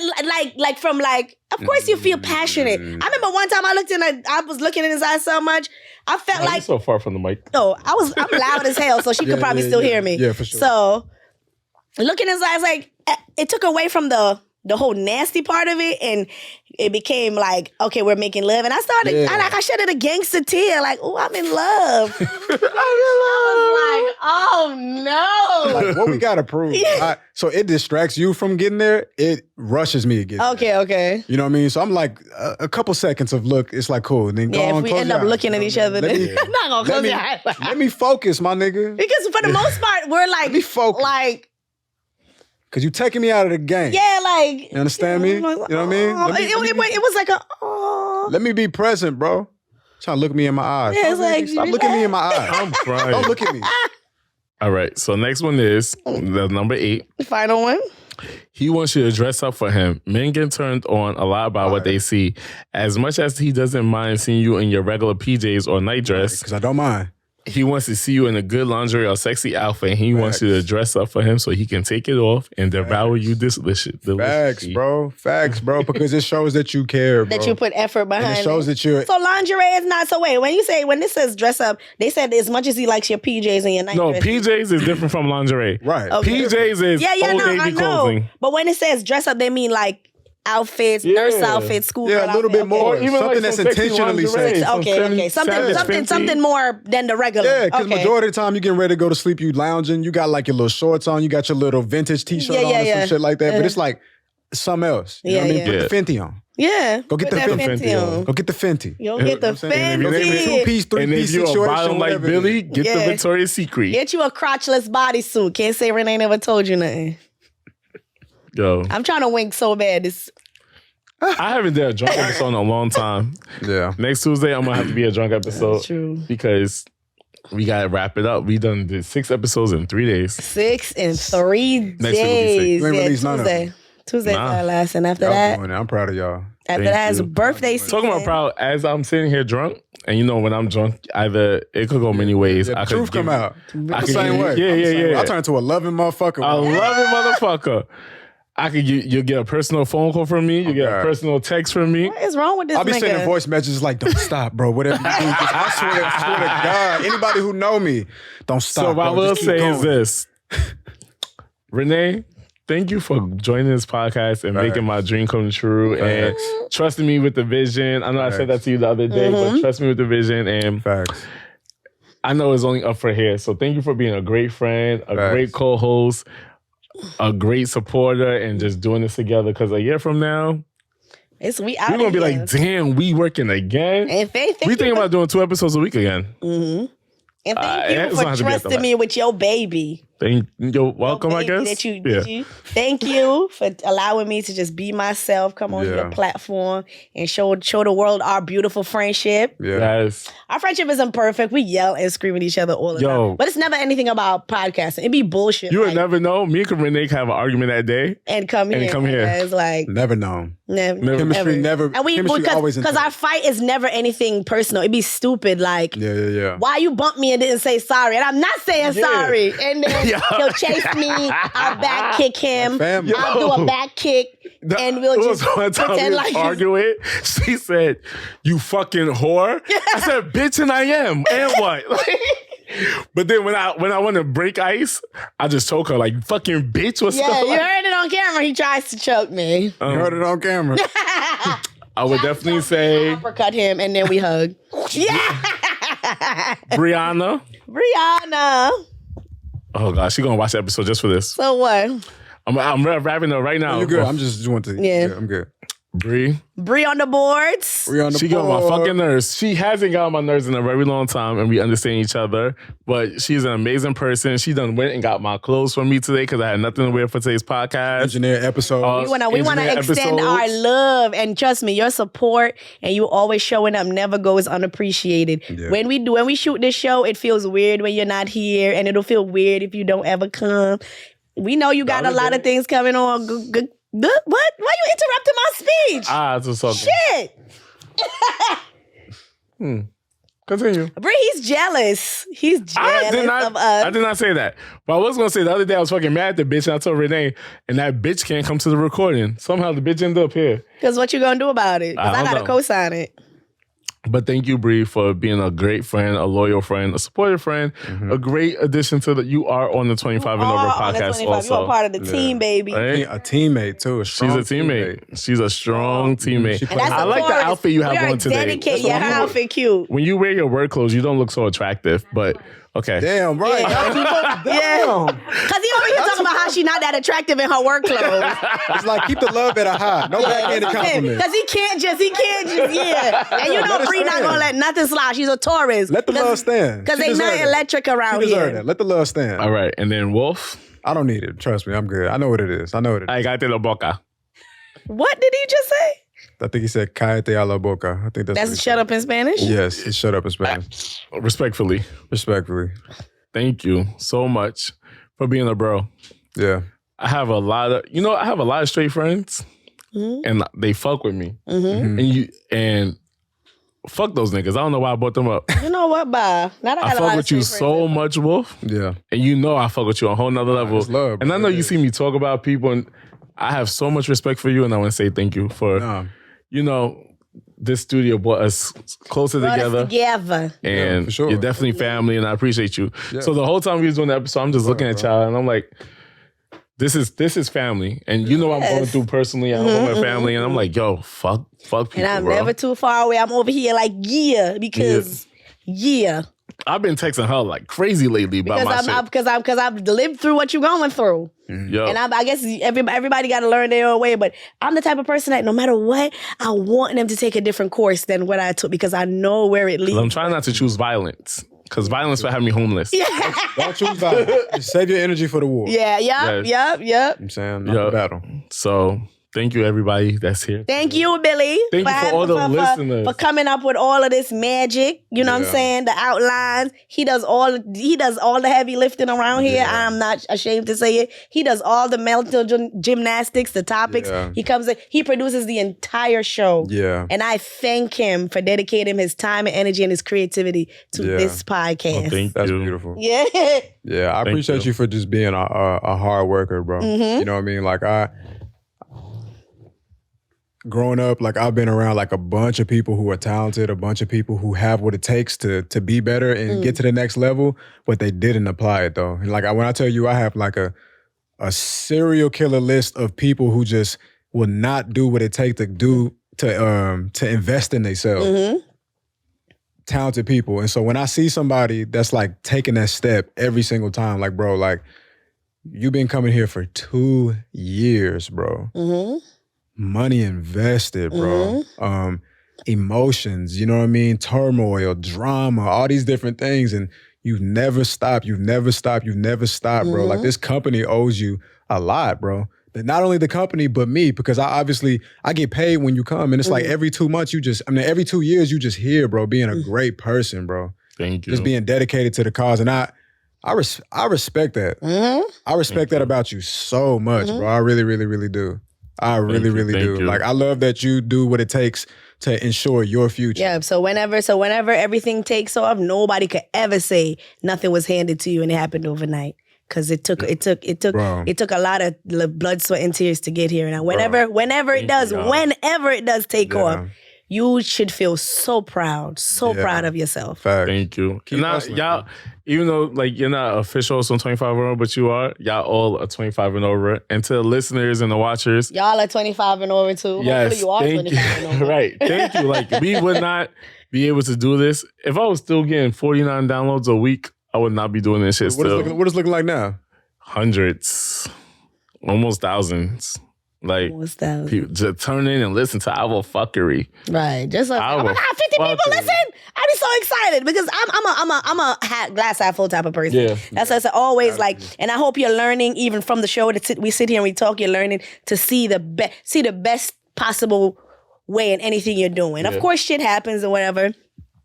of course you feel passionate. I remember one time I was looking in his eyes so much, I felt Why are you like, so far from the mic. I'm loud as hell, so she could probably still hear me. Yeah, for sure. So looking in his eyes, like it took away from the whole nasty part of it, and it became like, okay, we're making love, and I started, Yeah. I shedded a gangster tear, like, oh, I'm in love. I was like, oh no. Like, what we gotta prove? So it distracts you from getting there. It rushes me to get there. Okay. You know what I mean? So I'm like a couple seconds of look. It's like cool. And then go Yeah, on, if we close end your up eyes, looking you at know each what I other, mean? then I'm not gonna close your eyes. Let me focus, my nigga. Because for the most part, we're like, me focus. like, Cause you taking me out of the game. yeah, like. You understand me? You know what I mean? It was like a, oh. Let me be present, bro. Trying to look me in my eyes. Yeah, it's like- Stop looking me in my eyes. I'm crying. Don't look at me. All right, so next one is the number 8. Final one. He wants you to dress up for him. Men get turned on a lot by what they see. As much as he doesn't mind seeing you in your regular PJs or night dress, Because I don't mind. he wants to see you in a good lingerie or sexy outfit. He wants you to dress up for him so he can take it off and devour you deliciously. Facts, bro. Because it shows that you care, bro. That you put effort behind And it shows that you're... So lingerie is not so wait. When this says dress up, they said as much as he likes your PJs and your night No, dress. PJs is different from lingerie. Right. Okay. PJs is old I lady know. clothing. But when it says dress up, they mean like outfits, nurse Yeah. outfits, school Yeah, a little bit more. Or even Something like that's some sexy intentionally lingerie. sexy. Some Okay. fem- Something more than the regular. Yeah, because okay. majority of the time you getting ready to go to sleep, you lounging, you got like your little shorts on, you got your little vintage t-shirt on and some shit like that. But it's like something else. You know what I mean? Yeah. Put the Fenty on. Yeah. Go get Put the that Fenty on. Go get the Fenty. You'll get the You know what I'm saying? Go get the Fenty. 2-piece, 3-piece And if you're a situation, bottom like whatever it Billy, is. get the Yeah. Victoria's Secret. Get you a crotchless bodysuit. Can't say Renee never told you nothing. Yo, I'm trying to wink so bad. I haven't done a drunk episode in a long time. Yeah. Next Tuesday, I'm going to have to be a drunk episode. That's true. Because we got to wrap it up. We done did 6 episodes in 3 days. 6 and 3 Next week will be 6. days. You ain't released none of them. Tuesday's Nah. our last, and after Y'all that, doing it. I'm proud of y'all. After Thank that, it's you. birthday season. Talking about proud, as I'm sitting here drunk, and you know when I'm drunk, either it could go many ways. Yeah, I the could truth come out. I I'm the could same way. Yeah, I'm the yeah, same way. yeah. I turn to a loving motherfucker. I love it, motherfucker. You'll get a personal phone call from me. You get a personal text from me. What is wrong with this I'll be nigga? sending voice messages like, don't stop, bro. Whatever you do, I swear to God, anybody who know me, don't stop, So what I bro. will Just keep say going. is this. Renee, thank you for joining this podcast and making my dream come true and trusting me with the vision. I know I said that to you the other day, but trust me with the vision. And Facts. I know it's only up for here. So thank you for being a great friend, a great co-host, a great supporter, and just doing this together. Because a year from now, we we're going to be like, damn, we working again. And Faith, we thinking about doing 2 episodes a week again. And thank it's you gonna have for to be at the trusting me with your baby. You're welcome, I guess. Thank you for allowing me to just be myself, come on your platform and show the world our beautiful friendship. Yeah. Yes. Our friendship isn't perfect. We yell and scream at each other all the time. But it's never anything about podcasting. It'd be bullshit. You would never know. Me and Renee have an argument that day. And come here. It's like never known. Chemistry never. And we because our fight is never anything personal. It'd be stupid. Like, why you bumped me and didn't say sorry? And I'm not saying sorry. And then he'll chase me. I'll back kick him. I'll do a back kick. And we'll just pretend like arguing. She said, "You fucking whore." I said, "Bitch," and I am. And what? But then when I want to break ice, I just choke her like, "Fucking bitch." What's you up? heard it on camera. He tries to choke me. You heard it on camera. I would definitely say uppercut him and then we hug. Brianna. Oh gosh, she gonna watch the episode just for this. So what? I'm wrapping up right now. You're good. I'm just want to. Yeah, I'm good. Bree on the boards. She got my fucking nerves. She hasn't got on my nerves in a very long time, and we understand each other. But she's an amazing person. She done went and got my clothes for me today because I had nothing to wear for today's podcast. Engineer episode. We want to extend our love, and trust me, your support and you always showing up never goes unappreciated. Yeah. When we shoot this show, it feels weird when you're not here, and it'll feel weird if you don't ever come. We know you got a lot of things coming on. What? Why you interrupting my speech? It's just something. Shit. Continue. Bree, he's jealous. He's jealous of us. I did not say that. But I was going to say the other day I was fucking mad at the bitch and I told Renee, and that bitch can't come to the recording. Somehow the bitch ended up here. Because what you going to do about it? Because I got to co-sign it. But thank you, Bree, for being a great friend, a loyal friend, a supportive friend, a great addition to the. You are on the 25 and Over podcast also. You're a part of the team, baby. Right? A teammate, too. She's a teammate. She's a strong teammate. I like the outfit you have on today. Your outfit cute. When you wear your work clothes, you don't look so attractive, but... Okay. Damn, right. Yeah. Because he over here talking about how she not that attractive in her work clothes. It's like, keep the love at a high. No backhanded compliment. Because he can't just, And you know Bree not going to let nothing slide. She's a Taurus. Let the love stand. Because ain't nothing electric around here. That. Let the love stand. All right. And then Wolf? I don't need it. Trust me. I'm good. I know what it is. I got la boca. What did he just say? I think he said "cállate a la boca." I think that's shut up in Spanish? Yes, it's shut up in Spanish. Respectfully. Thank you so much for being a bro. Yeah. I have a lot of straight friends, and they fuck with me. And fuck those niggas. I don't know why I brought them up. You know what, Bob? I fuck with you so much, Wolf. Yeah. And you know I fuck with you on a whole nother level. Love, and I know you see me talk about people, and I have so much respect for you, and I want to say thank you for, this studio brought us closer together. And for sure. You're definitely family, and I appreciate you. Yeah. So the whole time we was doing the episode, I'm just looking at y'all, and I'm like, this is family. And you know I'm going through personally at home with family, and I'm like, yo, fuck people, and I'm never too far away. I'm over here like, because I've been texting her like crazy lately about my shit. Because I've lived through what you're going through. Yep. And I guess everybody got to learn their own way. But I'm the type of person that no matter what, I want them to take a different course than what I took because I know where it leads. I'm trying not to choose violence because violence will have me homeless. Yeah. Don't choose violence. Just save your energy for the war. Yeah, yep. I'm saying, not the battle. So Thank you, everybody that's here. Thank you, Billy. Thank you for all the listeners. For coming up with all of this magic. You know what I'm saying? The outlines. He does all the heavy lifting around here. I'm not ashamed to say it. He does all the mental gymnastics, the topics. Yeah. He comes in, he produces the entire show. Yeah. And I thank him for dedicating his time and energy and his creativity to this podcast. Well, That's beautiful. Yeah. Yeah, I appreciate you for just being a hard worker, bro. Mm-hmm. You know what I mean? Like growing up, like I've been around like a bunch of people who are talented, a bunch of people who have what it takes to be better and get to the next level, but they didn't apply it though. And like when I tell you, I have like a serial killer list of people who just will not do what it takes to invest in themselves. Mm-hmm. Talented people. And so when I see somebody that's like taking that step every single time, like bro, like you've been coming here for 2 years, bro. Mm-hmm. Money invested, bro. Mm-hmm. Emotions, you know what I mean? Turmoil, drama, all these different things. And you've never stopped, bro. Like this company owes you a lot, bro. But not only the company, but me, because I get paid when you come. And it's like every 2 months, every 2 years, you just here, bro, being a great person, bro. Thank you. Just being dedicated to the cause. And I respect that. Mm-hmm. I respect that about you so much, bro. I really, really, really do. I really, really do. You. Like, I love that you do what it takes to ensure your future. Yeah. So whenever everything takes off, nobody could ever say nothing was handed to you and it happened overnight. Because it took a lot of blood, sweat, and tears to get here. And whenever it does take off, you should feel so proud of yourself. Fact. Thank you. Y'all, even though like you're not official on 25 and over, but you are, y'all all are 25 and over. And to the listeners and the watchers, y'all are 25 and over too. Yes, hopefully you are 25 and over. Right. Thank you. Like we would not be able to do this if I was still getting 49 downloads a week. I would not be doing this shit what still. What is it looking like now? Hundreds, almost thousands. Like people just turn in and listen to our fuckery. Right. Just like, oh my God, 50 people listen. I'd be so excited because I'm a glass half full type of person. Yeah. That's why it's always like, and I hope you're learning even from the show that we sit here and we talk. You're learning to see the best possible way in anything you're doing. Of course, shit happens or whatever.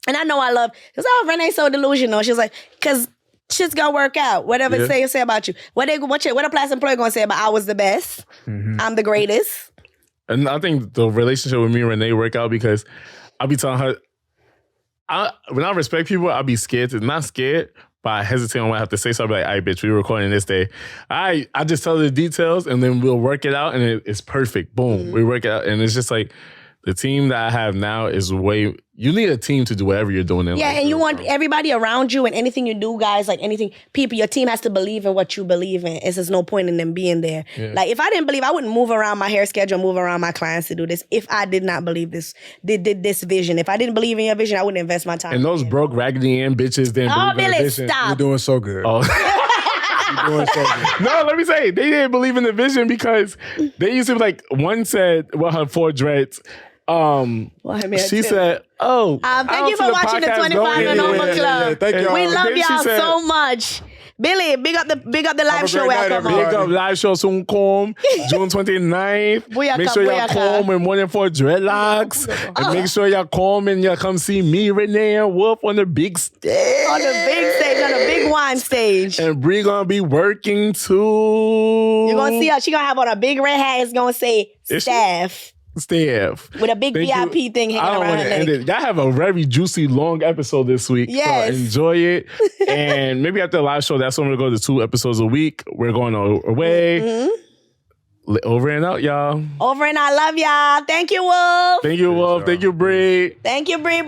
And I know I love, because Renee's so delusional. She's like, because shit's gonna work out. Whatever they say about you. What a plastic employee gonna say about I was the best. Mm-hmm. I'm the greatest. And I think the relationship with me and Renee work out because I'll be telling her, when I respect people, I'll be scared not scared, but I hesitate on what I have to say. So I'll be like, all right, bitch, we're recording this day. I just tell her the details and then we'll work it out and it's perfect. Boom. We work it out. And it's just like, the team that I have now is you need a team to do whatever you're doing in life. Yeah, and you want everybody around you and anything you do, guys, like anything, people, your team has to believe in what you believe in. It's just no point in them being there. Yeah. Like, if I didn't believe, I wouldn't move around my hair schedule, move around my clients to do this if I did not believe this vision. If I didn't believe in your vision, I wouldn't invest my time. And those broke, raggedy Ann bitches didn't believe in the vision. Stop. You're doing so good. Oh. You're doing so good. No, let me say, they didn't believe in the vision because they used to be like, one said, well, her 4 dreads, she said, thank you for watching the 25 and Over Club. Yeah, thank y'all. We love y'all so much. Billy, big up the live show where I come Big up live show soon come, June 29th. Booyaka, Make sure y'all come with more than 4 dreadlocks. And make sure y'all come and y'all come see me, Renee, and Wolf on the big stage. On the big stage, on the big wine stage. And Bree gonna be working too. You're gonna see her. She gonna have on a big red hat. It's gonna say staff. With a big VIP thing hanging around her neck. Y'all have a very juicy, long episode this week. Yes. So enjoy it. And maybe after the live show, that's when we'll go to 2 episodes a week. We're going away. Mm-hmm. Over and out, y'all. Over and out. Love y'all. Thank you, Wolf. Thank you, Wolf. Thank you, Bree. Thank you, Bree.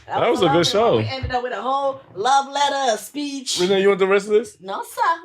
That was a good show. We ended up with a whole love letter, a speech. Renee, you want the rest of this? No, sir.